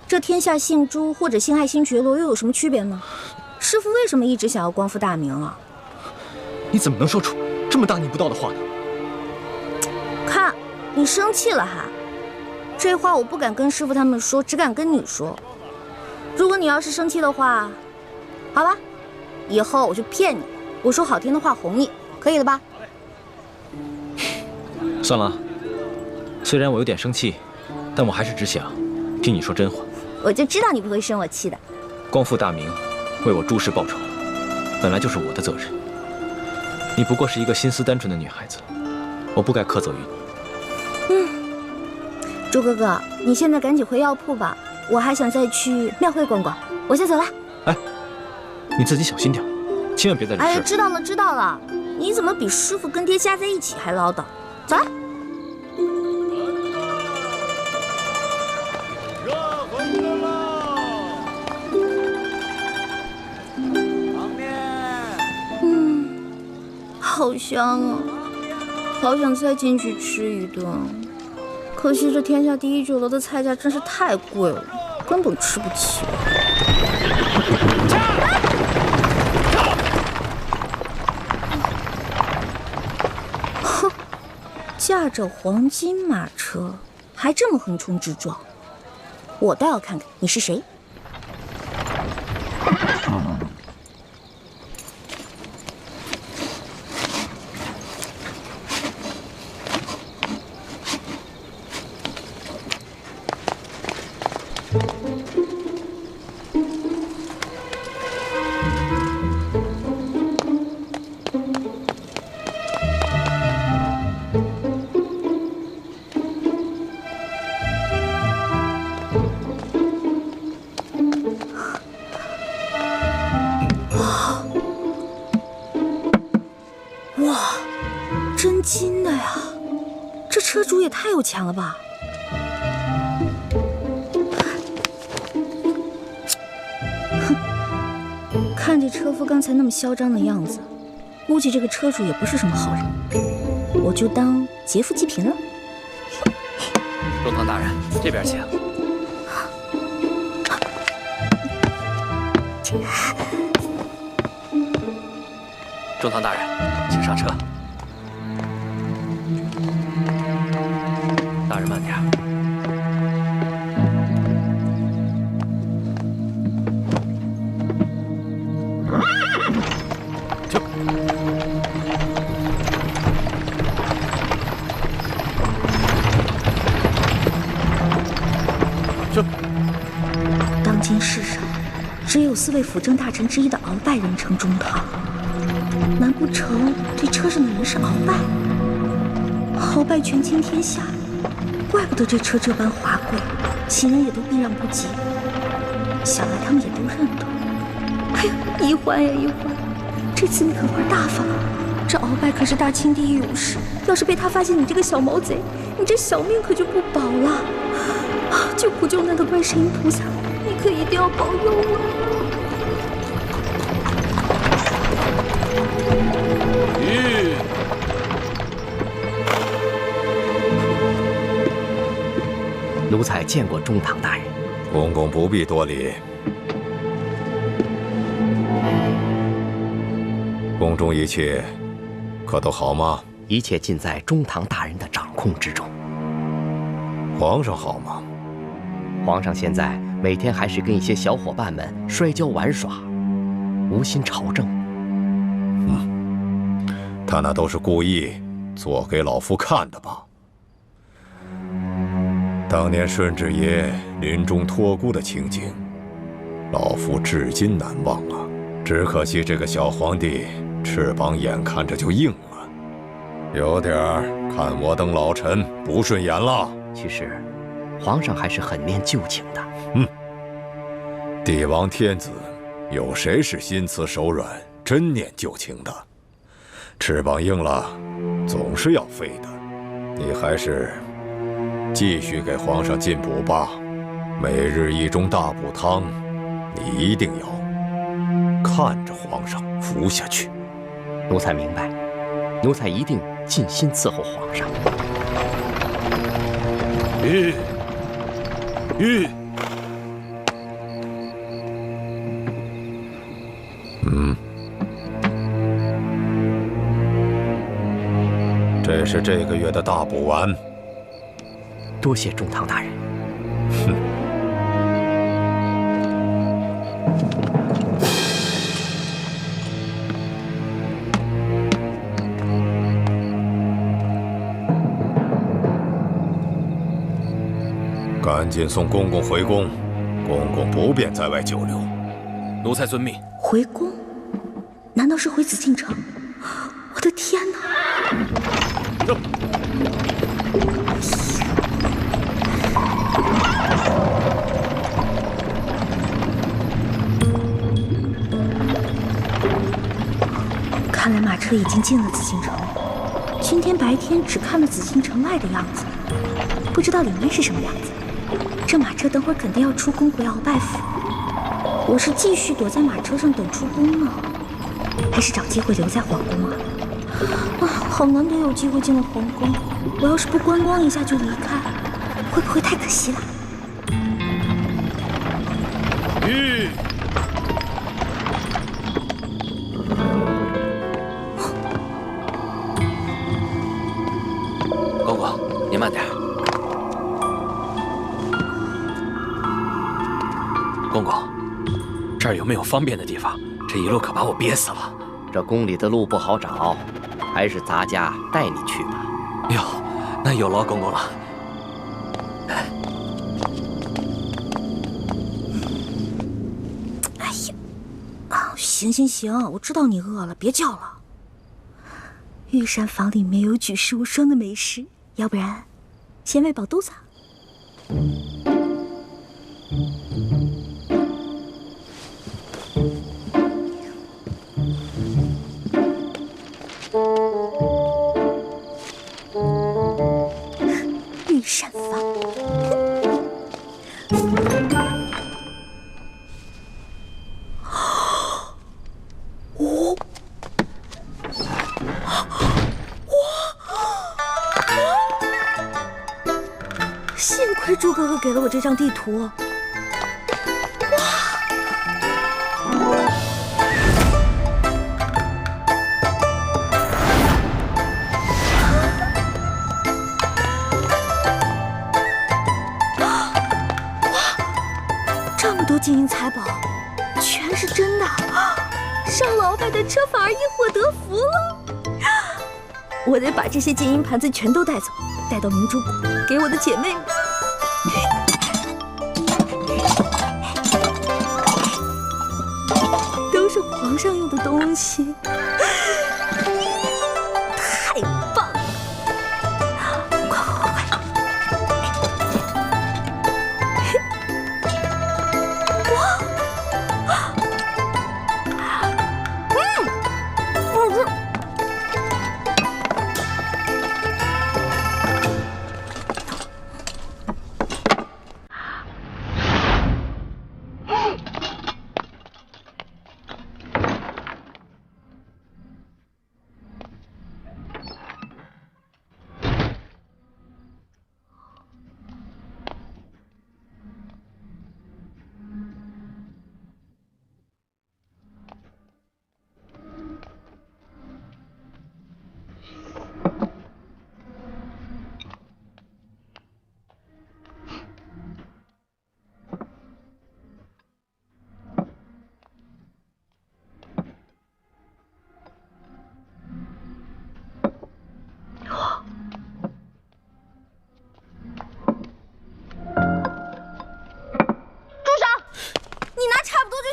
这天下姓朱或者姓爱新觉罗又有什么区别呢？师傅为什么一直想要光复大明啊？你怎么能说出这么大逆不道的话呢？看，你生气了还？这话我不敢跟师傅他们说，只敢跟你说。如果你要是生气的话，好吧，以后我就骗你，我说好听的话哄你，可以了吧？算了，虽然我有点生气，但我还是只想听你说真话。我就知道你不会生我气的。光复大明，为我朱氏报仇，本来就是我的责任。你不过是一个心思单纯的女孩子，我不该苛责于你。朱哥哥，你现在赶紧回药铺吧，我还想再去庙会逛逛，我先走了。哎，你自己小心点，千万别在这事。哎呀，知道了知道了，你怎么比师傅跟爹加在一起还唠叨？走了。好香啊，好想再进去吃一顿。可惜这天下第一酒楼的菜价真是太贵了，根本吃不起。哼，驾着黄金马车，还这么横冲直撞，我倒要看看你是谁。哇，真金的呀！这车主也太有钱了吧！哼，看这车夫刚才那么嚣张的样子，估计这个车主也不是什么好人，我就当劫富济贫了。中堂大人，这边请。中堂大人，请上车。大人慢点。当今世上，只有4位辅政大臣之一的鳌拜人称中堂。难不成这车上的人是鳌拜？鳌拜权倾天下，怪不得这车这般华贵，行人也都避让不及。想来他们也都认得。哎呀，一环呀一环，这次你可玩大发了。这鳌拜可是大清第一勇士，要是被他发现你这个小毛贼，你这小命可就不保了。救苦救难的观世音菩萨，你可一定要保佑我。奴才见过中堂大人。公公不必多礼。宫中一切可都好吗？一切尽在中堂大人的掌控之中。皇上好吗？皇上现在每天还是跟一些小伙伴们摔跤玩耍，无心朝政。他那都是故意做给老夫看的吧？当年顺治爷临终托孤的情景，老夫至今难忘啊！只可惜这个小皇帝翅膀眼看着就硬了，有点看我等老臣不顺眼了。其实，皇上还是很念旧情的。帝王天子，有谁是心慈手软、真念旧情的？翅膀硬了，总是要飞的。你还是继续给皇上进补吧，每日1盅大补汤，你一定要看着皇上服下去。奴才明白，奴才一定尽心伺候皇上。这是这个月的大补丸。多谢中堂大人。赶紧送公公回宫，公公不便在外久留。奴才遵命。回宫？难道是回紫禁城？我的天哪！看来马车已经进了紫禁城。今天白天只看了紫禁城外的样子，不知道里面是什么样子。这马车等会儿肯定要出宫回鳌拜府，我是继续躲在马车上等出宫呢，还是找机会留在皇宫啊？好难得有机会进了皇宫，我要是不观光一下就离开，会不会太可惜了？公公，您慢点。公公，这儿有没有方便的地方？这一路可把我憋死了。这宫里的路不好找，还是咱家带你去吧。哟，那有劳公公了。哎呀，行，我知道你饿了，别叫了。御膳房里面有举世无双的美食，要不然先喂饱肚子。御膳房。谢亏朱哥哥给了我这张地图。这么多金银财宝，全是真的！上了鳌拜的车反而因祸得福了。我得把这些金银盘子全都带走，带到明珠谷给我的姐妹们。都是皇上用的东西，太棒了！快！哇！好吃。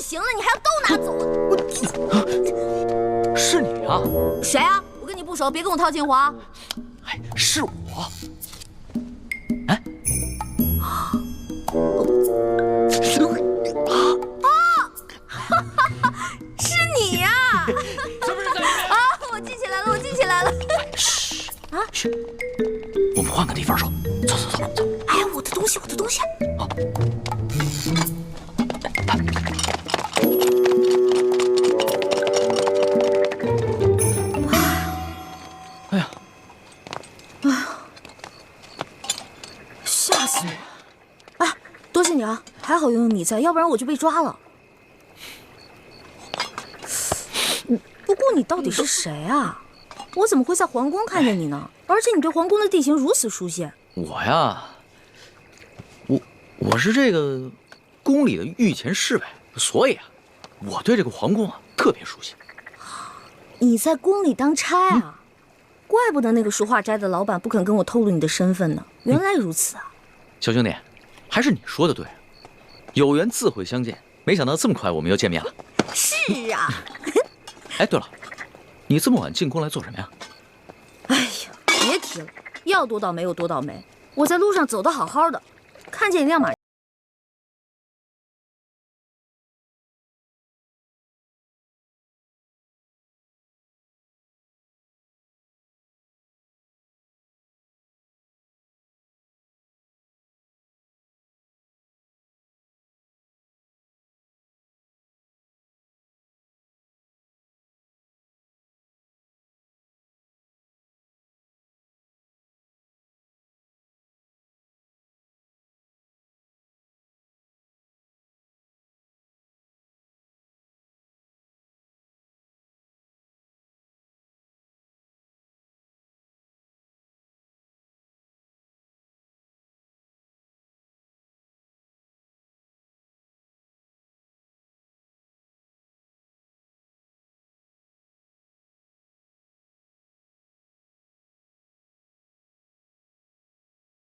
行了，你还要都拿走啊？是你啊？谁啊？我跟你不熟，别跟我套近乎啊！哎，是我。哎，是你呀！是不是在里面？啊，我记起来了，我记起来了。嘘啊，嘘，我们换个地方说。走。哎呀，我的东西，我的东西。啊。吓死我！哎，多谢你啊，还好有你在，要不然我就被抓了。不过你到底是谁啊？我怎么会在皇宫看见你呢？而且你对皇宫的地形如此熟悉。我呀，我是这个宫里的御前侍卫，所以啊，我对这个皇宫啊特别熟悉。你在宫里当差啊？怪不得那个书画斋的老板不肯跟我透露你的身份呢。原来如此啊！小兄弟，还是你说的对，有缘自会相见。没想到这么快我们又见面了。是啊。哎，对了，你这么晚进宫来做什么呀？哎呀，别提了，要多倒霉有多倒霉。我在路上走得好好的，看见一辆马。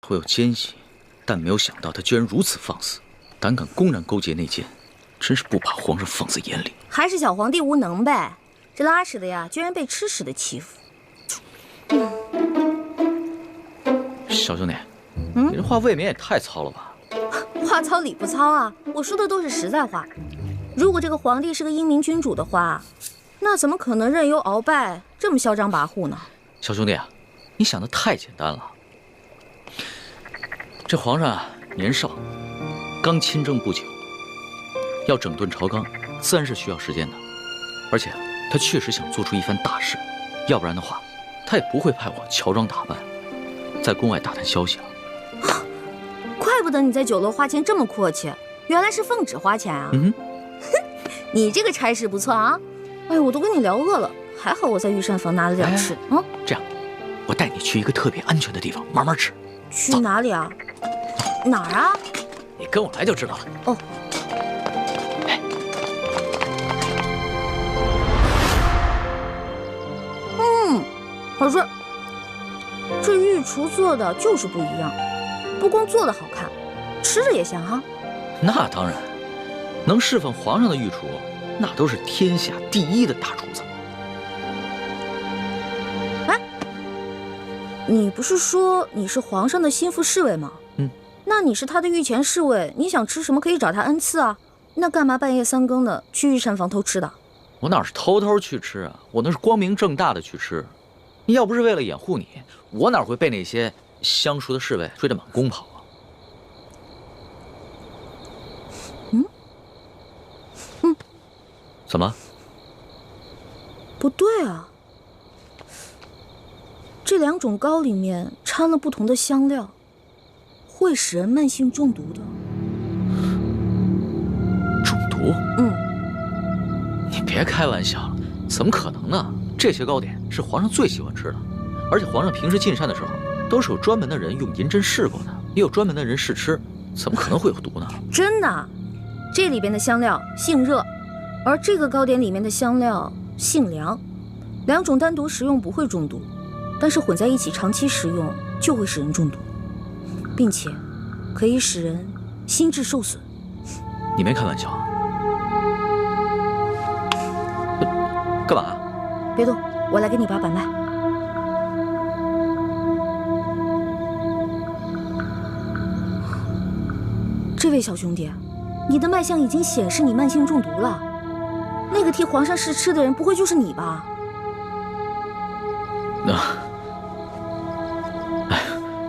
会有奸细，但没有想到他居然如此放肆，胆敢公然勾结内奸，真是不把皇上放在眼里。还是小皇帝无能呗，这拉屎的呀，居然被吃屎的欺负。小兄弟，你这话未免也太糙了吧？话糙理不糙啊，我说的都是实在话。如果这个皇帝是个英明君主的话，那怎么可能任由鳌拜这么嚣张跋扈呢？小兄弟啊，你想的太简单了。这皇上啊，年少，刚亲政不久，要整顿朝纲，自然是需要时间的。而且他确实想做出一番大事，要不然的话，他也不会派我乔装打扮，在宫外打探消息了。怪不得你在酒楼花钱这么阔气，原来是奉旨花钱啊！你这个差事不错啊！哎，我都跟你聊饿了，还好我在御膳房拿了点吃。这样，我带你去一个特别安全的地方慢慢吃。去哪里啊？哪儿啊？你跟我来就知道了。哦。好吃。这御厨做的就是不一样，不光做的好看，吃着也香哈。那当然，能侍奉皇上的御厨，那都是天下第一的大厨子。哎，你不是说你是皇上的心腹侍卫吗？那你是他的御前侍卫，你想吃什么可以找他恩赐啊。那干嘛半夜3更的去御膳房偷吃的？我哪是偷偷去吃啊，我那是光明正大的去吃。你要不是为了掩护你，我哪会被那些相熟的侍卫追得满宫跑啊？怎么？不对啊，这2种糕里面掺了不同的香料，会使人慢性中毒的。中毒？你别开玩笑了，怎么可能呢？这些糕点是皇上最喜欢吃的，而且皇上平时进膳的时候，都是有专门的人用银针试过的，也有专门的人试吃，怎么可能会有毒呢？真的，这里边的香料性热，而这个糕点里面的香料性凉，2种单独食用不会中毒，但是混在一起长期食用就会使人中毒，并且可以使人心智受损。你没开玩笑啊？干嘛？别动，我来给你把把脉。这位小兄弟，你的脉象已经显示你慢性中毒了。那个替皇上试吃的人，不会就是你吧？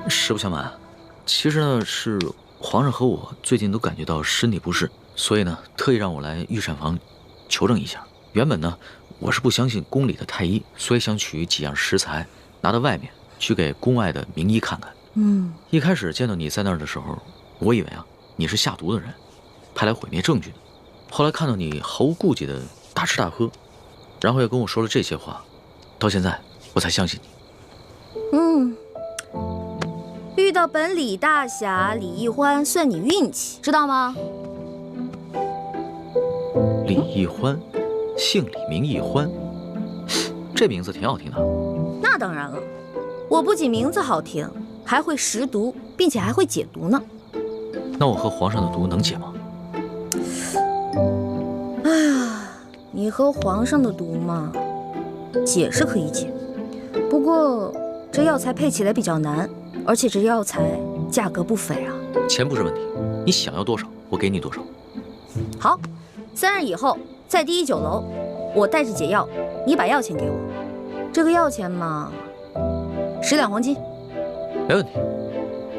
实不相瞒，其实呢是皇上和我最近都感觉到身体不适，所以呢特意让我来御膳房求证一下。原本呢我是不相信宫里的太医，所以想取几样食材拿到外面去给宫外的名医看看。一开始见到你在那儿的时候，我以为你是下毒的人，派来毁灭证据的。后来看到你毫无顾忌的大吃大喝，然后又跟我说了这些话，到现在我才相信你。遇到本李大侠李易欢算你运气，知道吗？李易欢，姓李名易欢，这名字挺好听的。那当然了，我不仅名字好听，还会识毒，并且还会解毒呢。那我和皇上的毒能解吗？哎呀，你和皇上的毒嘛，解是可以解，不过这药材配起来比较难，而且这药材价格不菲啊。钱不是问题，你想要多少，我给你多少。好，3日以后在第1酒楼，我带着解药，你把药钱给我。这个药钱嘛，10两黄金。没问题，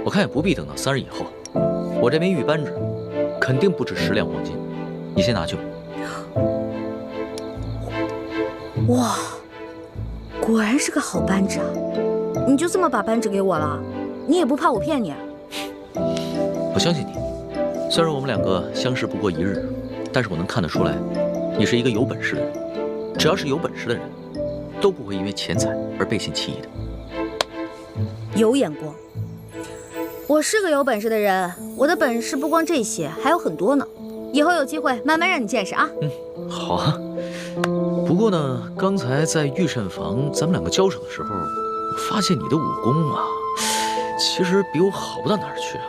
我看也不必等到3日以后。我这枚玉扳指肯定不止10两黄金，你先拿去吧。哇，果然是个好扳指啊！你就这么把扳指给我了？你也不怕我骗你？我相信你，虽然我们2个相识不过1日，但是我能看得出来，你是一个有本事的人。只要是有本事的人，都不会因为钱财而背信弃义的。有眼光。我是个有本事的人，我的本事不光这些，还有很多呢。以后有机会慢慢让你见识啊。好啊。不过呢，刚才在御膳房咱们2个交手的时候，我发现你的武功啊，其实比我好不到哪儿去啊。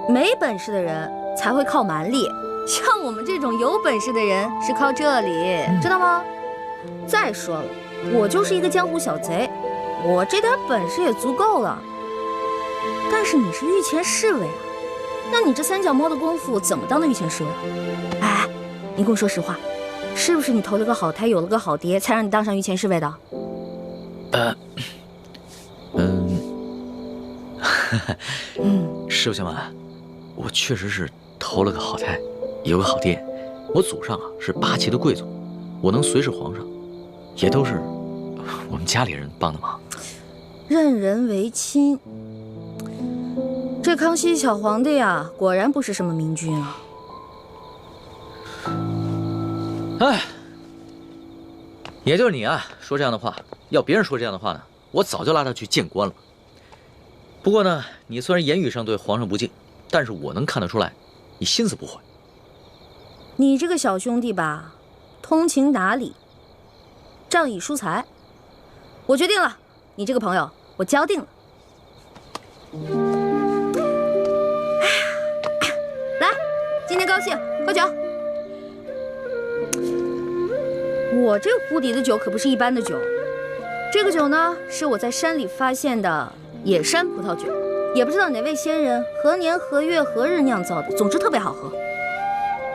没本事的人才会靠蛮力，像我们这种有本事的人是靠这里，知道吗？再说了，我就是一个江湖小贼，我这点本事也足够了。但是你是御前侍卫啊，那你这3脚猫的功夫怎么当的御前侍卫？哎，你跟我说实话，是不是你投了个好胎，有了个好爹，才让你当上御前侍卫的？实不相瞒，我确实是投了个好胎，有个好爹。我祖上是8旗的贵族，我能随侍皇上，也都是我们家里人帮的忙。任人唯亲，这康熙小皇帝啊，果然不是什么明君啊。哎，也就是你啊，说这样的话。要别人说这样的话呢，我早就拉他去见官了。不过呢，你虽然言语上对皇上不敬，但是我能看得出来，你心思不坏。你这个小兄弟吧，通情达理，仗义疏财。我决定了，你这个朋友我交定了。来，今天高兴，喝酒。我这壶底的酒可不是一般的酒。这个酒呢，是我在山里发现的野山葡萄酒，也不知道哪位仙人何年何月何日酿造的，总之特别好喝。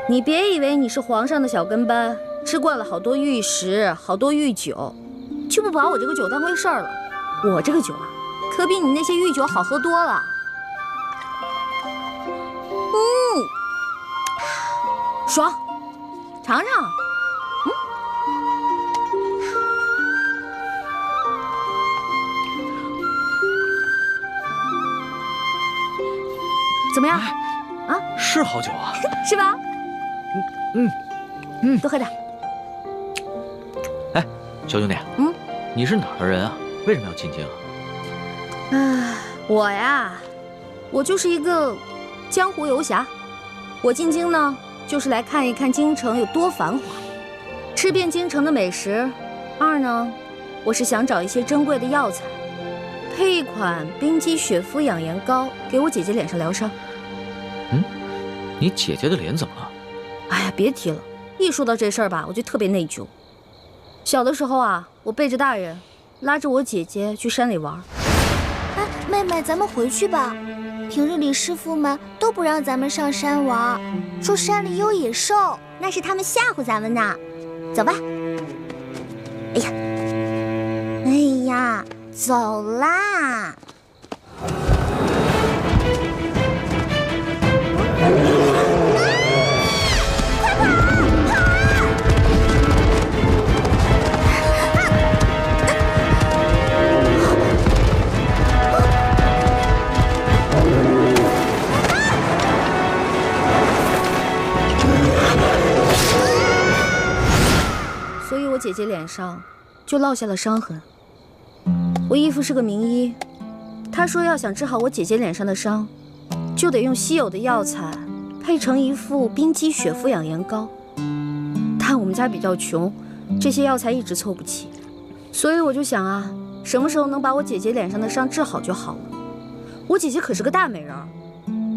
你别以为你是皇上的小跟班，吃惯了好多御食，好多御酒，就不把我这个酒当回事儿了。我这个酒啊，可比你那些御酒好喝多了。爽，尝尝。怎么样？啊，是好酒啊，是吧？多喝点。哎，小兄弟，你是哪儿的人啊？为什么要进京啊？我呀，我就是一个江湖游侠。我进京呢，就是来看一看京城有多繁华，吃遍京城的美食。二呢，我是想找一些珍贵的药材，配一款冰肌雪肤养颜膏，给我姐姐脸上疗伤。你姐姐的脸怎么了？哎呀，别提了，一说到这事儿吧，我就特别内疚。小的时候啊，我背着大人，拉着我姐姐去山里玩。哎，妹妹，咱们回去吧。平日里师傅们都不让咱们上山玩，说山里有野兽，那是他们吓唬咱们呢。走吧。哎呀，走啦！所以我姐姐脸上就落下了伤痕。我义父是个名医，他说要想治好我姐姐脸上的伤，就得用稀有的药材配成一副冰肌雪肤养颜膏。但我们家比较穷，这些药材一直凑不齐，所以我就想啊，什么时候能把我姐姐脸上的伤治好就好了。我姐姐可是个大美人儿，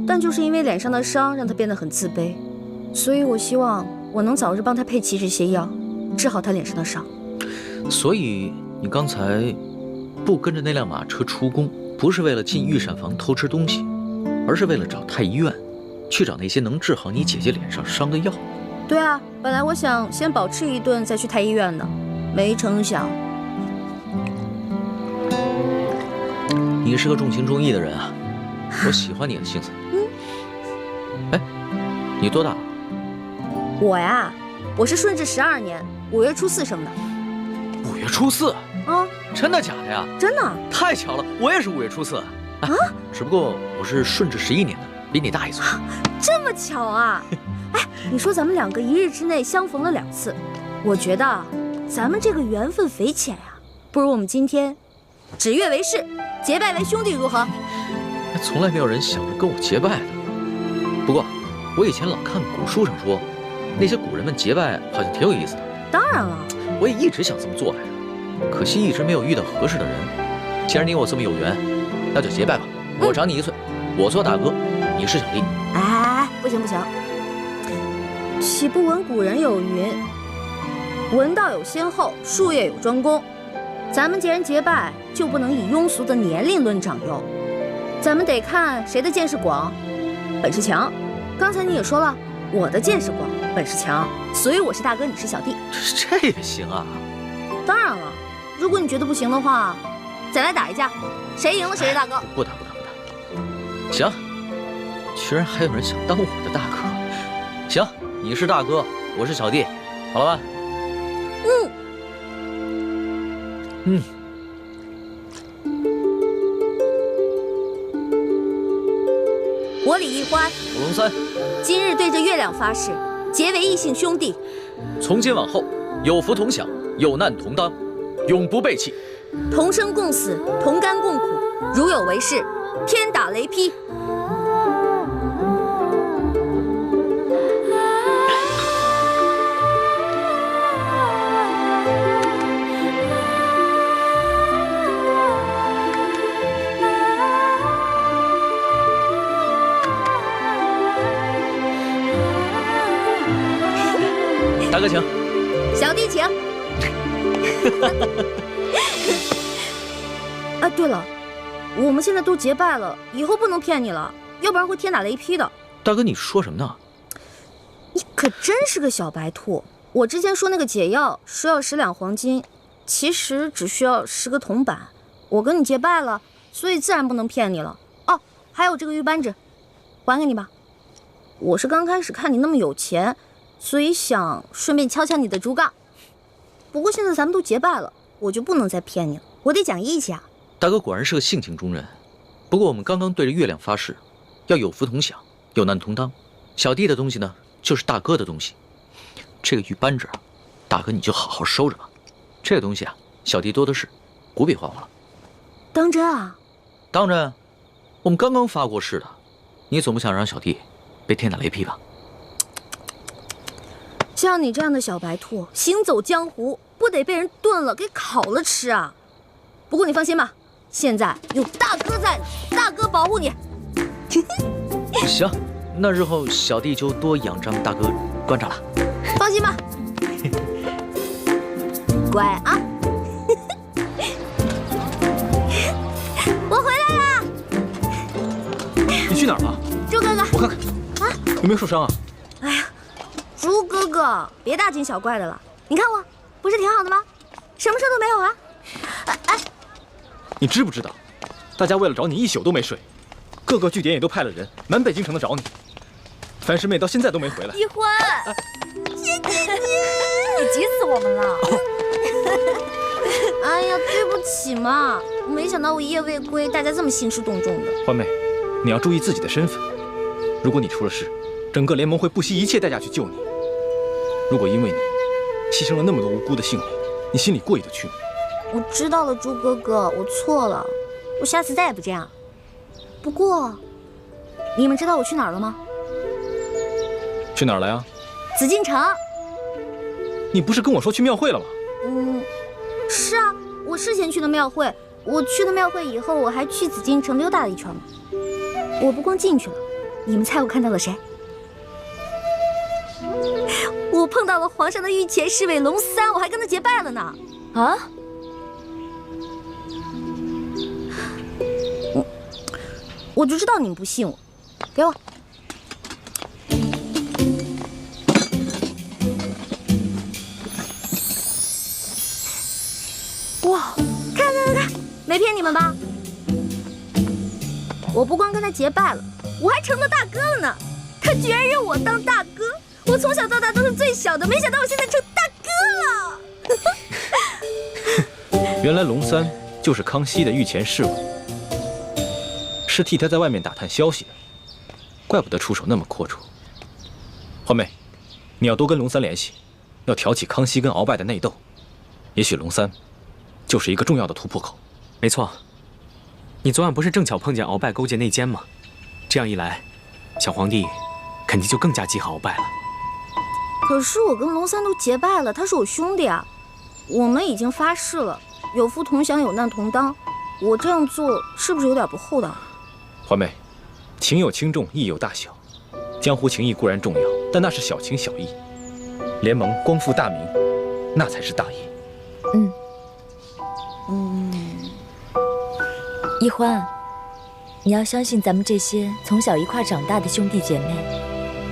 但就是因为脸上的伤让她变得很自卑，所以我希望我能早日帮她配齐这些药，治好她脸上的伤。所以你刚才不跟着那辆马车出宫，不是为了进御膳房偷吃东西，而是为了找太医院，去找那些能治好你姐姐脸上伤的药。对啊，本来我想先饱吃一顿再去太医院的，没成想。你是个重情重义的人啊，我喜欢你的性子。哎，你多大了？我呀，我是顺治12年5月初4生的。5月初4？啊，真的假的呀？真的。太巧了，我也是5月初4。啊，只不过我是顺治11年的，比你大1岁。这么巧啊！哎，你说咱们两个一日之内相逢了2次，我觉得咱们这个缘分匪浅呀，不如我们今天指月为誓，结拜为兄弟，如何？从来没有人想着跟我结拜的。不过我以前老看古书上说，那些古人们结拜好像挺有意思的。当然了，我也一直想这么做来着，可惜一直没有遇到合适的人。既然你我这么有缘，那就结拜吧。我长你1岁，我做大哥，你是小弟。哎，不行不行，岂不闻古人有云：文道有先后，术业有专攻。咱们既然结拜，就不能以庸俗的年龄论长幼，咱们得看谁的见识广，本事强。刚才你也说了，我的见识广，本事强，所以我是大哥，你是小弟。这也行啊？当然了，如果你觉得不行的话，再来打一架，谁赢了谁是大哥。不打。行，居然还有人想当我的大哥。行，你是大哥，我是小弟，好了吧？嗯。我李易欢，我龙三，今日对着月亮发誓，结为异姓兄弟。从今往后，有福同享，有难同当，永不背弃。同生共死，同甘共苦，如有违誓，天打雷劈。大哥请，小弟请。哎，对了，我们现在都结拜了，以后不能骗你了，要不然会天打雷劈的。大哥，你说什么呢？你可真是个小白兔！我之前说那个解药需要10两黄金，其实只需要10个铜板。我跟你结拜了，所以自然不能骗你了。哦，还有这个玉扳指，还给你吧。我是刚开始看你那么有钱，所以想顺便敲敲你的竹杠。不过现在咱们都结拜了，我就不能再骗你了，我得讲义气啊。大哥果然是个性情中人，不过我们刚刚对着月亮发誓，要有福同享，有难同当。小弟的东西呢，就是大哥的东西。这个玉扳指啊，大哥你就好好收着吧。这个东西啊，小弟多的是，不必还我了。当真啊？当真，我们刚刚发过誓的，你总不想让小弟被天打雷劈吧？像你这样的小白兔，行走江湖不得被人炖了给烤了吃啊？不过你放心吧，现在有大哥在呢，大哥保护你。行，那日后小弟就多仰仗大哥关照了。放心吧，乖啊。我回来啦！你去哪儿了？猪哥哥，我看看啊，有没有受伤啊？哎呀，猪哥哥，别大惊小怪的了。你看我不是挺好的吗？什么事都没有啊。哎，你知不知道，大家为了找你一宿都没睡，各个据点也都派了人，满北京城的找你。樊师妹到现在都没回来。一欢，谢谢你，急死我们了。哎呀，对不起嘛，没想到我一夜未归，大家这么兴师动众的。欢妹，你要注意自己的身份。如果你出了事，整个联盟会不惜一切代价去救你。如果因为你牺牲了那么多无辜的性命，你心里过意得去吗？我知道了，猪哥哥，我错了，我下次再也不这样。不过，你们知道我去哪儿了吗？去哪儿了呀？紫禁城。你不是跟我说去庙会了吗？是啊，我事先去的庙会。我去了庙会以后，我还去紫禁城溜达了一圈嘛。我不光进去了，你们猜我看到了谁？我碰到了皇上的御前侍卫龙三，我还跟他结拜了呢。啊？我就知道你们不信我，给我。哇，看，没骗你们吧？我不光跟他结拜了，我还成了大哥了呢。他居然认我当大哥，我从小到大都是最小的，没想到我现在成大哥了。原来龙三就是康熙的御前侍卫，是替他在外面打探消息的，怪不得出手那么阔绰。欢妹，你要多跟龙三联系，要挑起康熙跟鳌拜的内斗，也许龙三就是一个重要的突破口。没错，你昨晚不是正巧碰见鳌拜勾结内奸吗？这样一来，小皇帝肯定就更加记恨鳌拜了。可是我跟龙三都结拜了，他是我兄弟啊，我们已经发誓了，有福同享，有难同当。我这样做是不是有点不厚道？欢妹，情有轻重，义有大小。江湖情义固然重要，但那是小情小义。联盟光复大明，那才是大义。一欢，你要相信咱们这些从小一块长大的兄弟姐妹，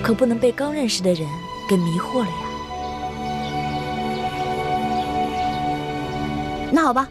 可不能被刚认识的人给迷惑了呀。那好吧，